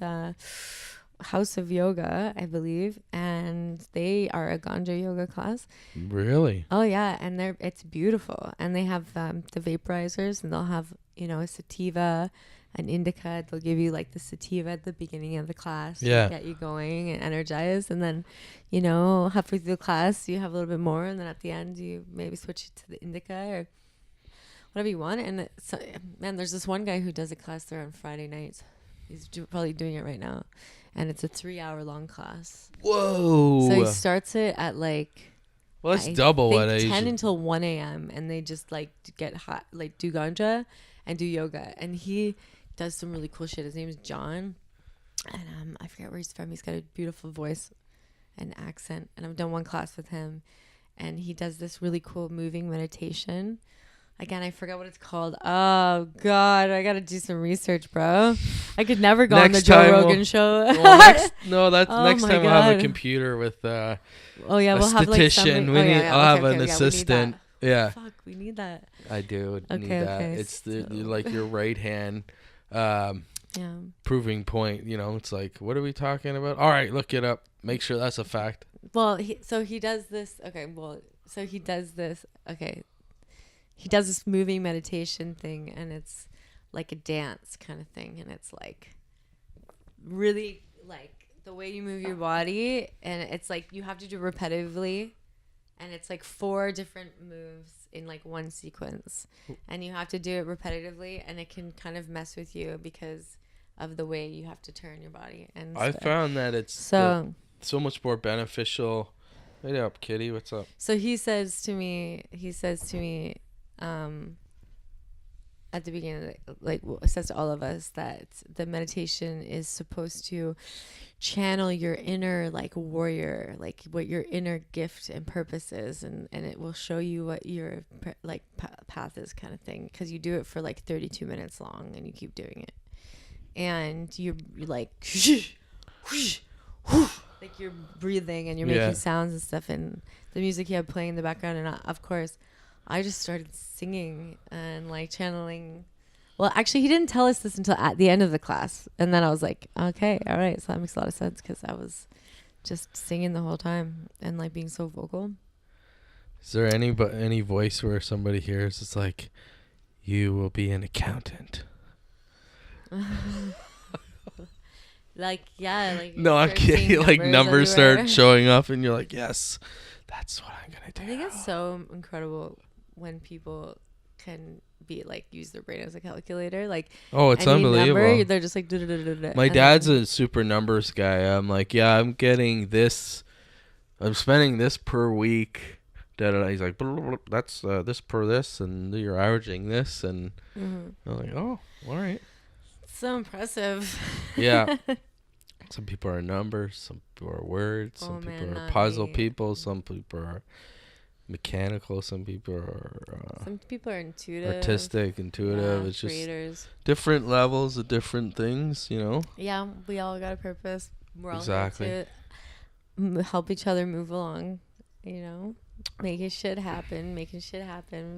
House of Yoga, I believe, and they are a ganja yoga class. Really? Oh yeah, and it's beautiful, and they have the vaporizers, and they'll have a sativa, an indica. They'll give you like the sativa at the beginning of the class to get you going and energized, and then halfway through the class you have a little bit more, and then at the end you maybe switch it to the indica or whatever you want. And there's this one guy who does a class there on Friday nights. He's probably doing it right now, and it's a 3-hour long class. Whoa! So he starts it at that's double what I 10 until 1 a.m. and they just get hot, do ganja and do yoga, and he does some really cool shit. His name is John, and I forget where he's from. He's got a beautiful voice and accent, and I've done one class with him, and he does this really cool moving meditation. Again, I forgot what it's called. Oh God, I gotta do some research, bro. I could never go on the Joe Rogan show. Next time we'll have a computer with we'll have statistician. I'll have an assistant. Yeah. Fuck, we need that. I do need that. It's your right hand proving point. It's like, what are we talking about? All right, look it up. Make sure that's a fact. Well, he does this. Okay. Well, so he does this. Okay. He does this moving meditation thing, and it's like a dance kind of thing, and it's like really like the way you move your body, and it's like you have to do repetitively, and it's like 4 different moves in like one sequence, and you have to do it repetitively, and it can kind of mess with you because of the way you have to turn your body. And I found that it's so much more beneficial. Hey up, Kitty, what's up? So he says to me at the beginning, it says to all of us that the meditation is supposed to channel your inner warrior, what your inner gift and purpose is, and it will show you what your path is, kind of thing, because you do it for 32 minutes long, and you keep doing it, and you're you're breathing, and you're making sounds and stuff, and the music you have playing in the background, and of course I just started singing and channeling. Well, actually, he didn't tell us this until at the end of the class. And then I was like, okay, all right. So that makes a lot of sense, because I was just singing the whole time and being so vocal. Is there any voice where somebody hears it's like, you will be an accountant? No, I'm kidding. Numbers start showing up and you're like, yes, that's what I'm going to do. I think it's so incredible when people can use their brain as a calculator. It's unbelievable. Number, they're just my dad's a super numbers guy. I'm like, yeah, I'm getting this. I'm spending this per week. He's like, that's this per this, and you're averaging this, and I'm like, oh, all right. So impressive. Yeah. Some people are numbers, some people are words, some people are puzzle people, some people are mechanical, some people are intuitive, artistic, intuitive. It's creators. Just different levels of different things, Yeah, we all got a purpose. We're all here to help each other move along, making shit happen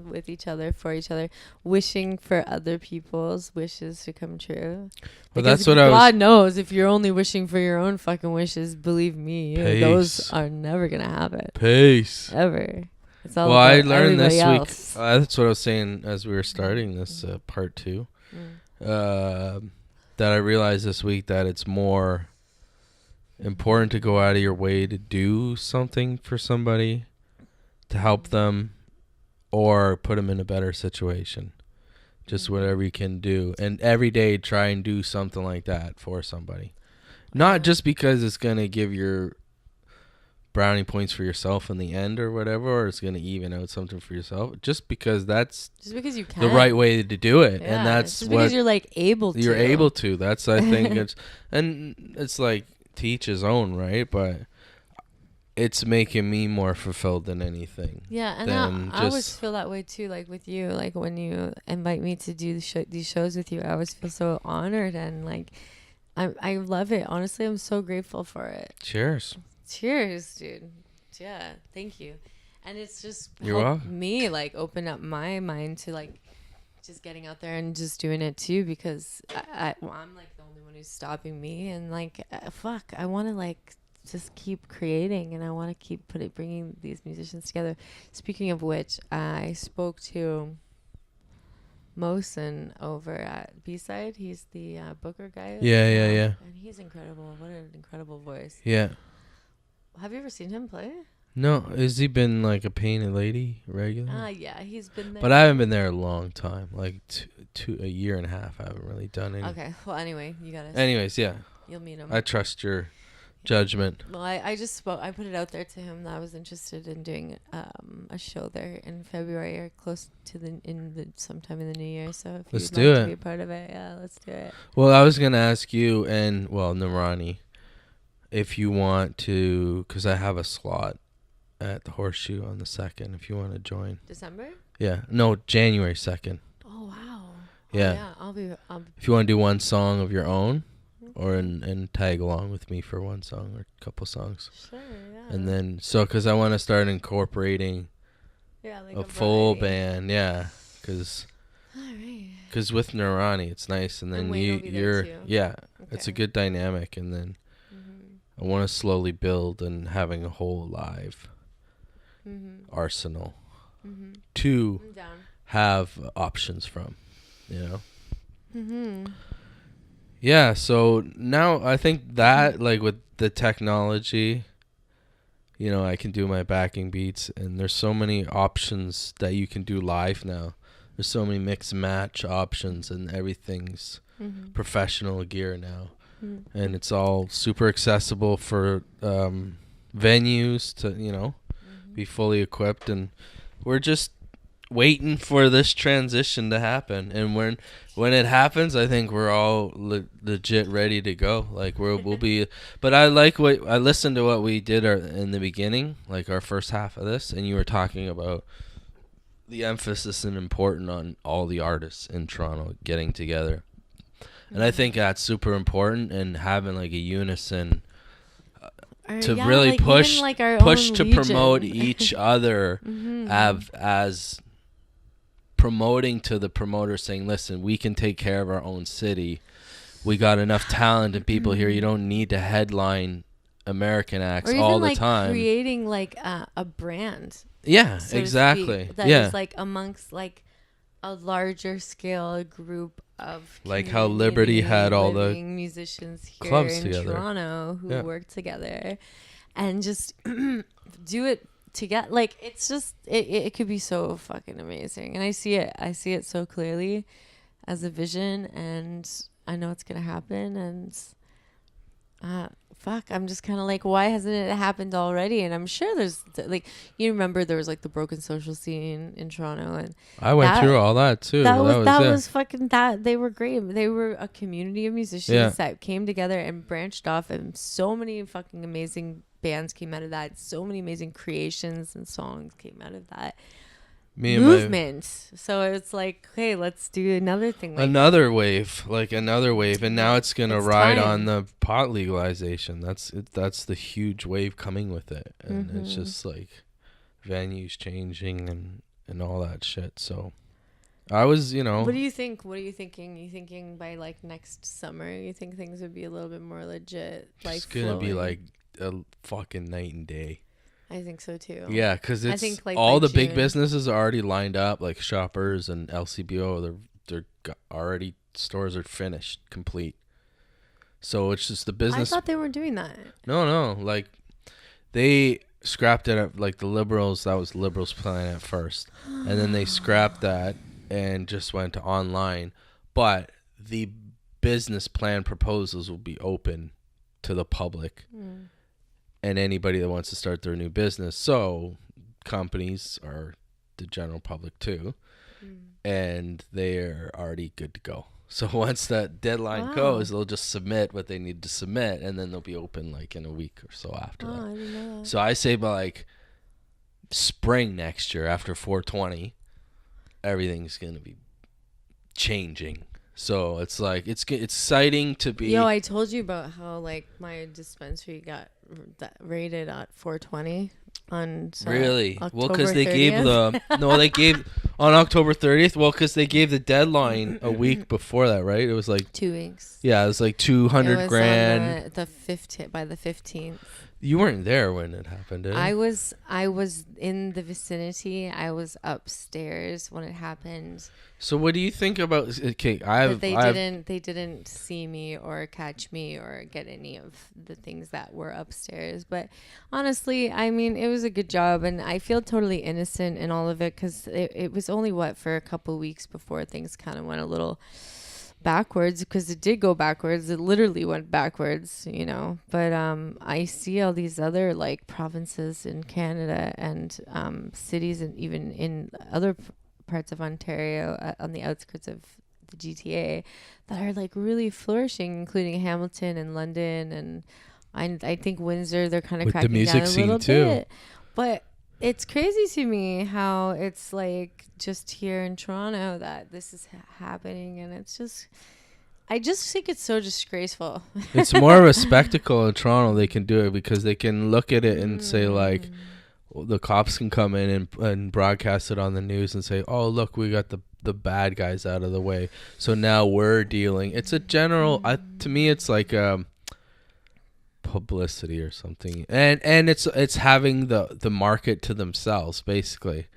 with each other, for each other, wishing for other people's wishes to come true. Well, that's what God knows, if you're only wishing for your own fucking wishes, believe me, those are never gonna happen. Peace. Ever. It's all I learned this else. week. That's what I was saying as we were starting this part 2. That I realized this week that it's more important to go out of your way to do something for somebody, to help them, or put them in a better situation. Just whatever you can do, and every day try and do something like that for somebody. Not just because it's gonna give your brownie points for yourself in the end or whatever, or it's going to even out something for yourself, just because you can. The right way to do it. Yeah, and that's just because you're able to. You're able to. That's, I think, it's to each his own, right? But it's making me more fulfilled than anything. Yeah, and I always feel that way too. Like with you, like when you invite me to do these shows with you, I always feel so honored and like I love it. Honestly, I'm so grateful for it. Cheers, dude. Yeah, thank you. And it's just You're helped welcome. me like open up my mind to like just getting out there and just doing it too, because I'm like the only one who's stopping me, and like I want to like just keep creating, and I want to keep bringing these musicians together. Speaking of which, I spoke to Mosen over at B-Side. He's the Booker guy. Yeah. And he's incredible. What an incredible voice. Yeah. Have you ever seen him play? No, has he been like a Painted Lady regular? Yeah, he's been there. But I haven't been there a long time, like a year and a half. I haven't really done any. Okay, well, anyway, you gotta. Anyways, yeah. You'll meet him. I trust your judgment. Well, I just spoke. I put it out there to him that I was interested in doing a show there in February or close to sometime in the new year. So if Let's you'd do like it. to be a part of it, yeah, let's do it. Well, I was gonna ask you and Narani, if you want to, because I have a slot at the Horseshoe on the 2nd. If you want to join. December? Yeah. No, January 2nd. Oh wow. Yeah. I'll be. If you want to do one song of your own, or and tag along with me for one song or a couple songs. Sure. Yeah. And then because I want to start incorporating like a full variety. band, yeah, because with Narani it's nice, and then you're it's a good dynamic, and then I want to slowly build and having a whole live arsenal to have options from, Yeah, so now I think that like with the technology, I can do my backing beats, and there's so many options that you can do live now. There's so many mix and match options, and everything's professional gear now. And it's all super accessible for venues to, be fully equipped, and we're just waiting for this transition to happen. And when it happens, I think we're all legit ready to go. Like we'll be. But I listened to what we did in the beginning, like our first half of this, and you were talking about the emphasis and important on all the artists in Toronto getting together. And I think that's super important, and having like a unison to really like push to promote each other as promoting to the promoter, saying, listen, we can take care of our own city. We got enough talent and people here. You don't need to headline American acts all the time. Creating like a brand. Yeah, so exactly. That is like amongst like a larger scale group of like how Liberty had all the musicians here clubs in together. Toronto who work together and just do it together. Like it's just it could be so fucking amazing, and I see it so clearly as a vision, and I know it's gonna happen. And I'm just kind of like, why hasn't it happened already? And I'm sure there's like, you remember there was like the broken social scene in Toronto, and I went through all that too. That was fucking that. They were great. They were a community of musicians that came together and branched off, and so many fucking amazing bands came out of that. So many amazing creations and songs came out of that movement. So it's like, hey, let's do another thing. Like another wave, and now it's gonna ride on the pot legalization. That's the huge wave coming with it, and it's just like venues changing and all that shit. So I was, What do you think? What are you thinking? You thinking by like next summer? You think things would be a little bit more legit? Like it's gonna be like a fucking night and day. I think so too. Yeah, because it's like all the big businesses are already lined up, like Shoppers and LCBO. They're already, stores are finished, complete. So it's just the business. I thought they weren't doing that. No, like they scrapped it at, like the Liberals. That was Liberals' plan at first, and then they scrapped that and just went to online. But the business plan proposals will be open to the public. And anybody that wants to start their new business. So companies are the general public too. And they're already good to go. So once that deadline goes, they'll just submit what they need to submit, and then they'll be open like in a week or so after that. I didn't know that. So I say by like spring next year, after 420, everything's gonna be changing. So it's like it's exciting to be. Yo, I told you about how like my dispensary got rated at 420 on really October well because they 30th. gave they gave on October 30th. Well, because they gave the deadline a week before that, right? It was like 2 weeks. Yeah, it was like 200 grand. On the 15th by the 15th. You weren't there when it happened, did you? I was in the vicinity. I was upstairs when it happened. So what do you think about? Okay, they didn't see me or catch me or get any of the things that were upstairs. But honestly, I mean, it was a good job, and I feel totally innocent in all of it because it was only for a couple weeks before things kind of went a little backwards, because it did go backwards. It literally went backwards, you know. But I see all these other like provinces in Canada and cities, and even in other parts of Ontario on the outskirts of the GTA that are like really flourishing, including Hamilton and London, and I think Windsor. They're kind of cracking the music down a scene little too. bit, but it's crazy to me how it's like just here in Toronto that this is happening, and it's just, I just think it's so disgraceful. It's more of a spectacle in Toronto. They can do it because they can look at it and say like, the cops can come in and broadcast it on the news and say, oh, look, we got the bad guys out of the way. So now we're dealing. It's a general, to me, it's like publicity or something. And it's having the market to themselves, basically.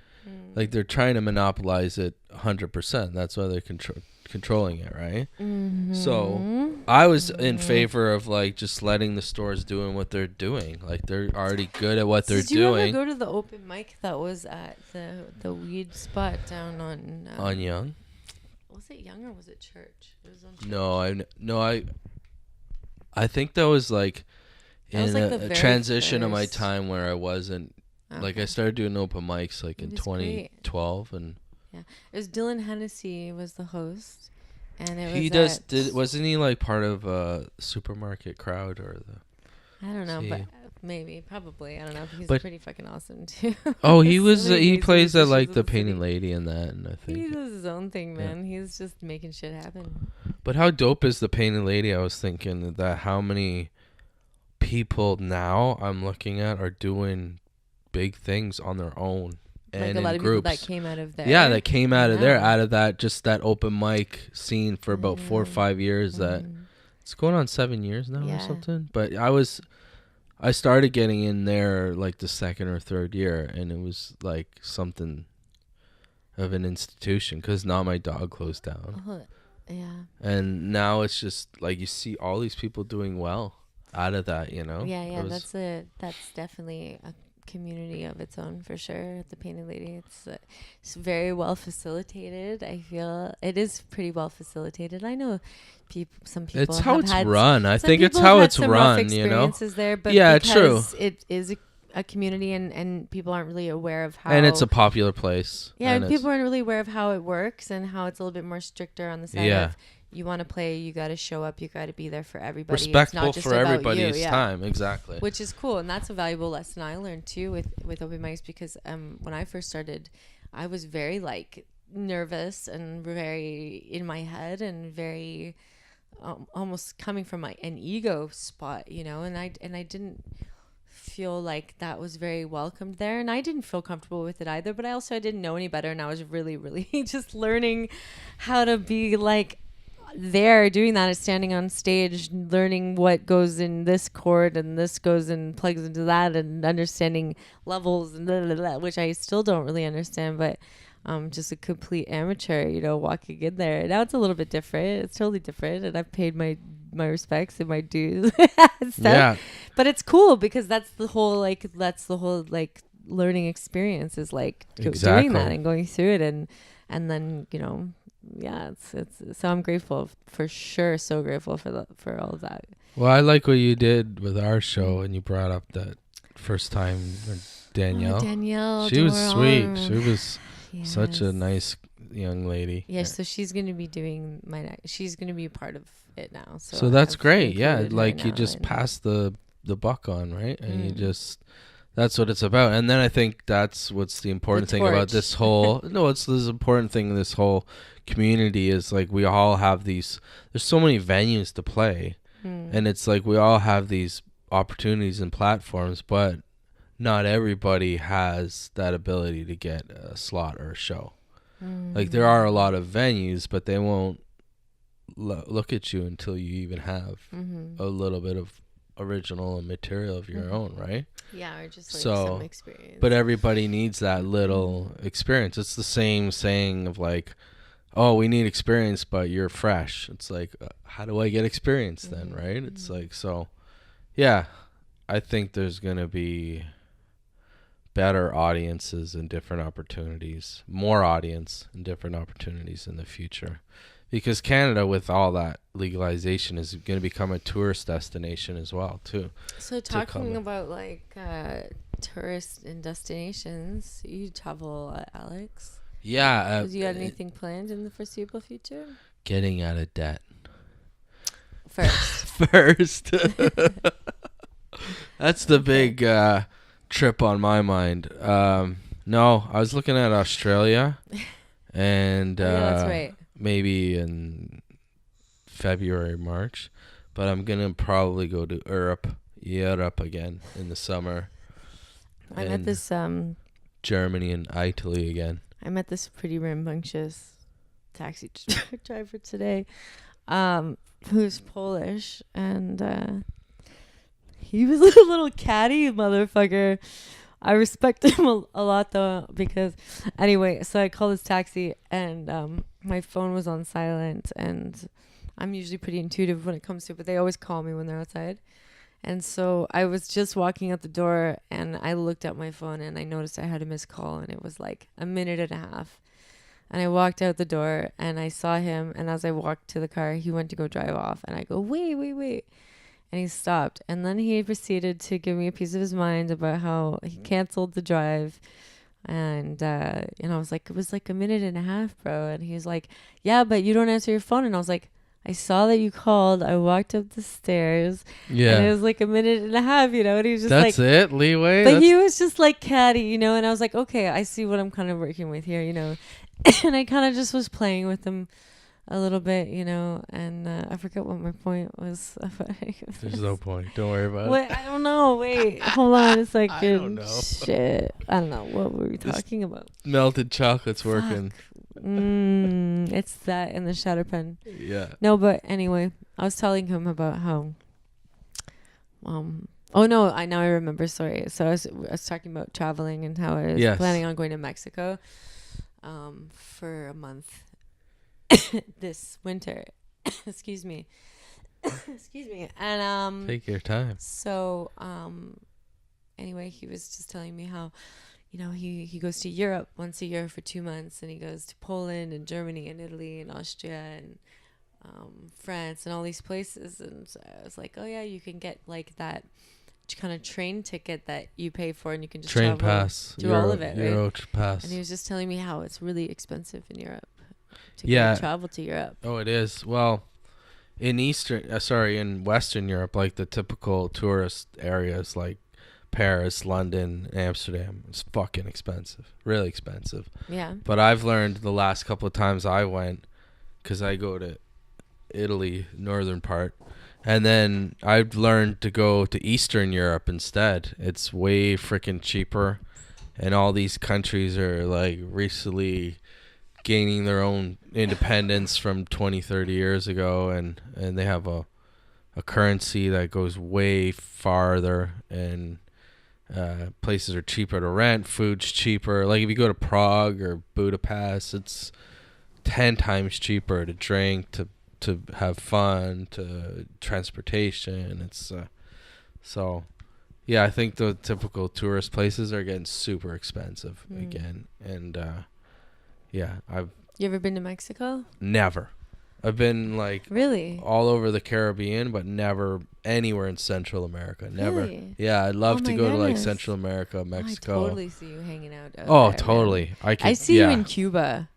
Like they're trying to monopolize it 100%. That's why they're controlling it, right? So I was in favor of like just letting the stores doing what they're doing. Like they're already good at what they're doing. Did you ever go to the open mic that was at the weed spot down on Yonge? Was it Yonge or was it Church? It was on Church. I think that was like in like a transition of my time where I wasn't like, I started doing open mics like in 2012 and yeah, it was Dylan Hennessy was the host, and wasn't he like part of a supermarket crowd or the? I don't know, but probably I don't know. He's pretty fucking awesome too. Oh, he was he plays at like the Painted Lady and that, and I think he does his own thing, man. Yeah. He's just making shit happen. But how dope is the Painted Lady? I was thinking that how many people now I'm looking at are doing big things on their own. Like and a lot of groups. People that came out of there. Yeah, that came out of there, out of that, just that open mic scene for about 4 or 5 years. That it's going on 7 years now or something. But I started getting in there like the second or third year, and it was like something of an institution because now my dog closed down. Yeah. And now it's just like you see all these people doing well out of that, you know? Yeah, that's definitely a community of its own for sure. The Painted Lady, it's very well facilitated. I feel it is pretty well facilitated. I know some people it's how it's run. I think it's how it's run, you know. There, but yeah, because true. It is a community, and people aren't really aware of how. And it's a popular place. Yeah, and people aren't really aware of how it works and how it's a little bit more stricter on the side of, you want to play, you got to show up, you got to be there for everybody. Respectful it's not just for everybody's time, exactly. Which is cool, and that's a valuable lesson I learned too with open mics, because when I first started, I was very like nervous and very in my head and very almost coming from an ego spot, you know, and I didn't feel like that was very welcomed there, and I didn't feel comfortable with it either, but I didn't know any better, and I was really just learning how to be like there doing that, is standing on stage, learning what goes in this chord and this goes and plugs into that, and understanding levels and blah, blah, blah, which I still don't really understand, but just a complete amateur, you know, walking in there. Now it's a little bit different. It's totally different, and I've paid my respects and my dues and stuff. Yeah. But it's cool because that's the whole learning experience, is like doing that and going through it, and then, you know, yeah, it's so I'm grateful for sure, so grateful for all of that. Well, I like what you did with our show, and you brought up that first time Danielle. Danielle, she was sweet. She was such a nice, young lady. Yeah, so she's gonna be doing she's gonna be a part of it now. So that's I've great. Yeah, included her like you now just in- pass the buck on, right? And you just that's what it's about. And then I think that's what's the important thing about this whole no, it's this important thing in this whole community is like we all have these there's so many venues to play. And it's like we all have these opportunities and platforms, but not everybody has that ability to get a slot or a show. Like there are a lot of venues, but they won't look at you until you even have a little bit of original material of your own, right? Yeah, or just like so, some experience. But everybody needs that little experience. It's the same saying of like, oh, we need experience, but you're fresh. It's like, how do I get experience then, right? It's like, so, yeah, I think there's going to be better audiences and different opportunities, more audience and different opportunities in the future. Because Canada, with all that legalization, is going to become a tourist destination as well, too. So talking about like tourists and destinations, you travel, Alex? Yeah. Do you got anything planned in the foreseeable future? Getting out of debt. First. That's the big trip on my mind. No, I was looking at Australia, and that's right. maybe in February, March, but I'm gonna probably go to Europe again in the summer. I met this Germany and Italy again. I met this pretty rambunctious taxi driver today, who's Polish, and he was a little catty motherfucker. I respect him a lot though, because anyway, so I called this taxi and my phone was on silent, and I'm usually pretty intuitive when it comes to it, but they always call me when they're outside. And so I was just walking out the door and I looked at my phone and I noticed I had a missed call, and it was like a minute and a half. And I walked out the door and I saw him, and as I walked to the car, he went to go drive off, and I go, wait. And he stopped, and then he proceeded to give me a piece of his mind about how he canceled the drive. And I was like, it was like a minute and a half, bro. And he was like, yeah, but you don't answer your phone. And I was like, I saw that you called. I walked up the stairs. Yeah. And it was like a minute and a half, and he was just That's it, leeway. But he was just like catty, and I was like, okay, I see what I'm kind of working with here, And I kind of just was playing with him a little bit, and I forgot what my point was. There's no point. Don't worry about it. I don't know. Wait, hold on. It's like, I don't know. Shit. I don't know. What were we talking about? Melted chocolate's working. It's that in the Shatter pen. Yeah. No, but anyway, I was telling him about how. Oh no! Now I remember. Sorry. So I was talking about traveling and how I was planning on going to Mexico, for a month. This winter. Excuse me. And take your time. So anyway, he was just telling me how he goes to Europe once a year for 2 months, and he goes to Poland and Germany and Italy and Austria and France and all these places. And so I was like, oh yeah, you can get like that kind of train ticket that you pay for, and you can just train travel pass through all of it, Euro right? pass. And he was just telling me how it's really expensive in Europe to travel to Europe. Oh, it is. Well, in Western Europe, like the typical tourist areas like Paris, London, Amsterdam, it's fucking expensive, really expensive. Yeah. But I've learned the last couple of times I went, because I go to Italy, northern part, and then I've learned to go to Eastern Europe instead. It's way freaking cheaper, and all these countries are like recently gaining their own independence from 20, 30 years ago, and they have a currency that goes way farther, and places are cheaper to rent, food's cheaper. Like if you go to Prague or Budapest, it's 10 times cheaper to drink, to have fun, to transportation. It's so yeah, I think the typical tourist places are getting super expensive again. And yeah, you ever been to Mexico? Never. I've been like really all over the Caribbean, but never anywhere in Central America. Never. Really? Yeah, I'd love to go goodness. to like Central America, Mexico. I totally see you hanging out. Oh, totally. I see you in Cuba.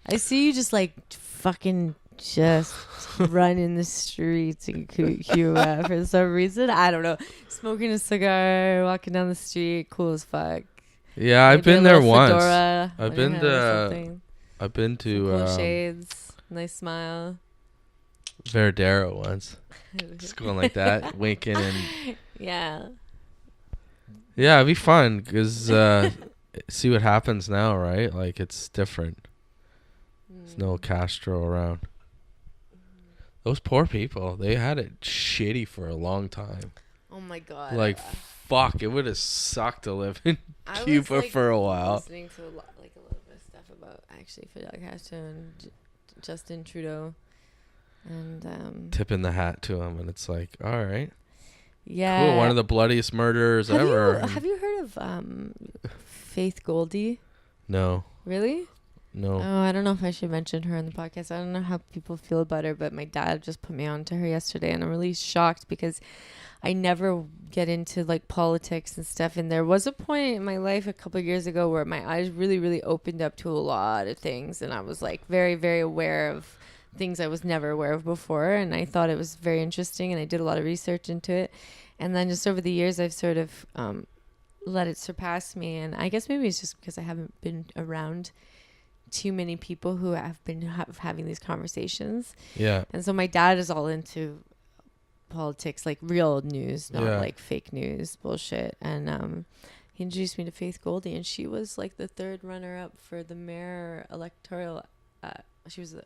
I see you just like fucking just running the streets in Cuba for some reason. I don't know. Smoking a cigar, walking down the street, cool as fuck. Yeah, I've been there once. I've been to cool shades, nice smile. Verdero once. Just going like that, winking and. Yeah. Yeah, it'd be fun because see what happens now, right? Like it's different. There's no Castro around. Those poor people, they had it shitty for a long time. Oh my god. Like, fuck, it would have sucked to live in Cuba was, like, for a while. Listening to a little bit of stuff about actually Fidel Castro and Justin Trudeau, and tipping the hat to him, and it's like, all right, yeah, cool. One of the bloodiest murderers ever. Have you heard of Faith Goldie? No. Really? No. Oh, I don't know if I should mention her in the podcast. I don't know how people feel about her, but my dad just put me on to her yesterday, and I'm really shocked because I never get into like politics and stuff. And there was a point in my life a couple of years ago where my eyes really, really opened up to a lot of things, and I was like very, very aware of things I was never aware of before, and I thought it was very interesting, and I did a lot of research into it. And then just over the years, I've sort of let it surpass me, and I guess maybe it's just because I haven't been around too many people who have been having these conversations. Yeah. And so my dad is all into politics, like real news, not like fake news bullshit. And he introduced me to Faith Goldie, and she was like the third runner-up for the mayor electoral. She was a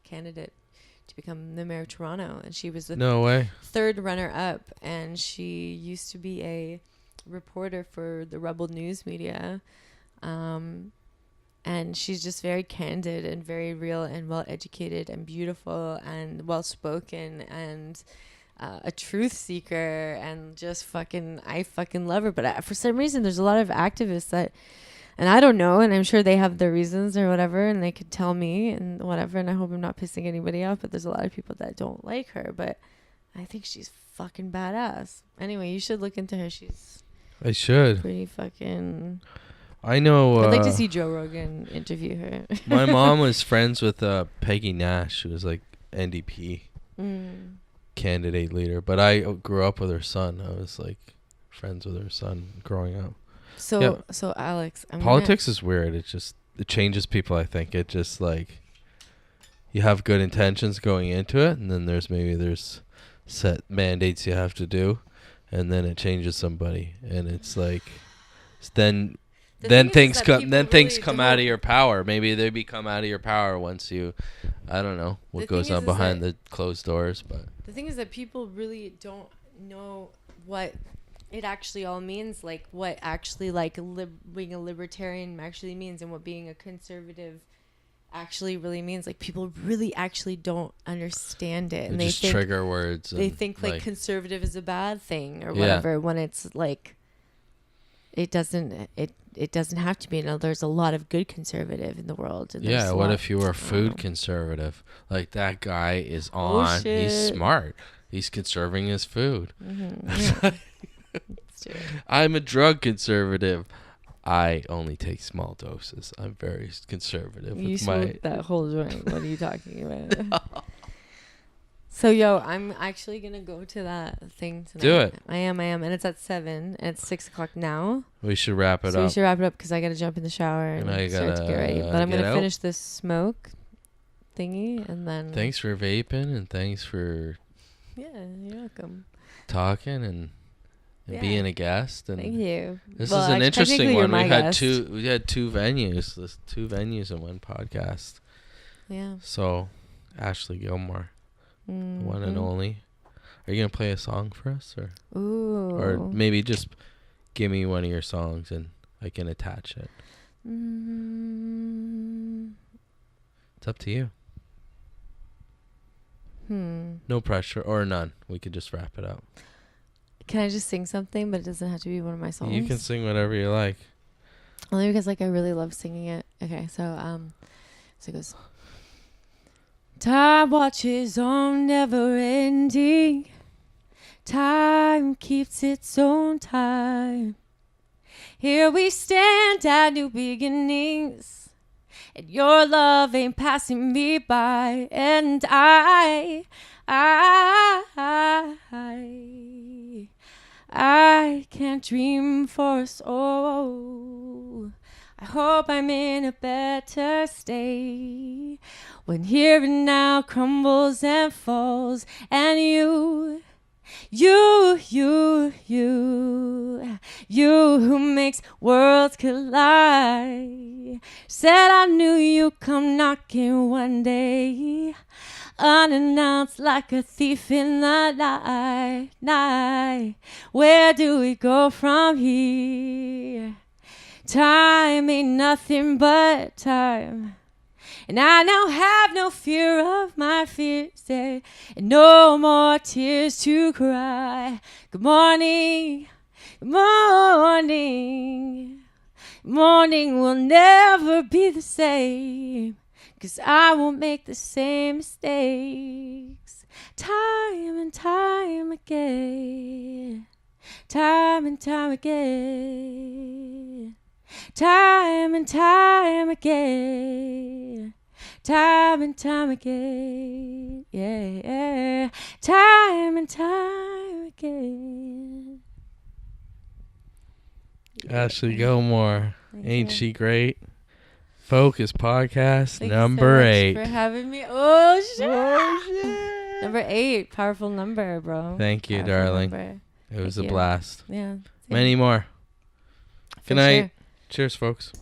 candidate to become the mayor of Toronto, and she was the third runner-up. And she used to be a reporter for the Rebel News media. And she's just very candid and very real and well-educated and beautiful and well-spoken and a truth seeker, and just I fucking love her. But for some reason, there's a lot of activists that, and I don't know, and I'm sure they have their reasons or whatever, and they could tell me and whatever, and I hope I'm not pissing anybody off, but there's a lot of people that don't like her, but I think she's fucking badass. Anyway, you should look into her. I should. Pretty fucking... I know. I'd like to see Joe Rogan interview her. My mom was friends with Peggy Nash, who was like NDP candidate leader. But I grew up with her son. I was like friends with her son growing up. So Alex, politics is weird. It changes people. I think it just like you have good intentions going into it, and then there's set mandates you have to do, and then it changes somebody, and it's like then things come out of your power. Maybe they become out of your power once you, I don't know what goes on behind the closed doors. But the thing is that people really don't know what it actually all means, like what actually like being a libertarian actually means, and what being a conservative actually really means. Like people really actually don't understand it, and they just think trigger words. They think like conservative is a bad thing or whatever, when it's like it doesn't have to be. There's a lot of good conservative in the world. And what if you were food conservative? Like that guy is on. Oh, shit. He's smart. He's conserving his food. Mm-hmm. Yeah. I'm a drug conservative. I only take small doses. I'm very conservative. You smoked that whole joint. What are you talking about? So, I'm actually going to go to that thing tonight. Do it. I am. And it's at 7. And it's 6 o'clock now. We should wrap it up. We should wrap it up because I got to jump in the shower and I start to get ready. But I'm going to finish this smoke thingy and then... Thanks for vaping and thanks for... Yeah, you're welcome. Talking and being a guest. And thank you. This is an interesting one. We had two venues. There's 2 venues in one podcast. Yeah. So, Ashley Gilmore. Mm-hmm. One and only. Are you gonna play a song for us, or maybe just give me one of your songs and I can attach it? It's up to you. No pressure or none. We could just wrap it up. Can I just sing something, but it doesn't have to be one of my songs? You can sing whatever you like. Only because I really love singing it. Okay, so it goes. Time watches on, never ending. Time keeps its own time. Here we stand at new beginnings. and your love ain't passing me by. And I can't dream for us all. I hope I'm in a better state when here and now crumbles and falls, and you who makes worlds collide, said I knew you'd come knocking one day, unannounced like a thief in the night. Where do we go from here? Time ain't nothing but time, and I now have no fear of my fears, and no more tears to cry. Good morning, good morning. Morning will never be the same, 'cause I won't make the same mistakes. Time and time again. Time and time again. Time and time again. Time and time again. Yeah. Time and time again. Ashley Gilmore. Thank Ain't you. she great? Focus Podcast Thank number you so much 8. for having me. Oh shit. Number 8. Powerful number, bro. Thank you, Powerful darling. number. It was Thank a you. blast. Yeah. Many more. For Good night. sure. Cheers, folks.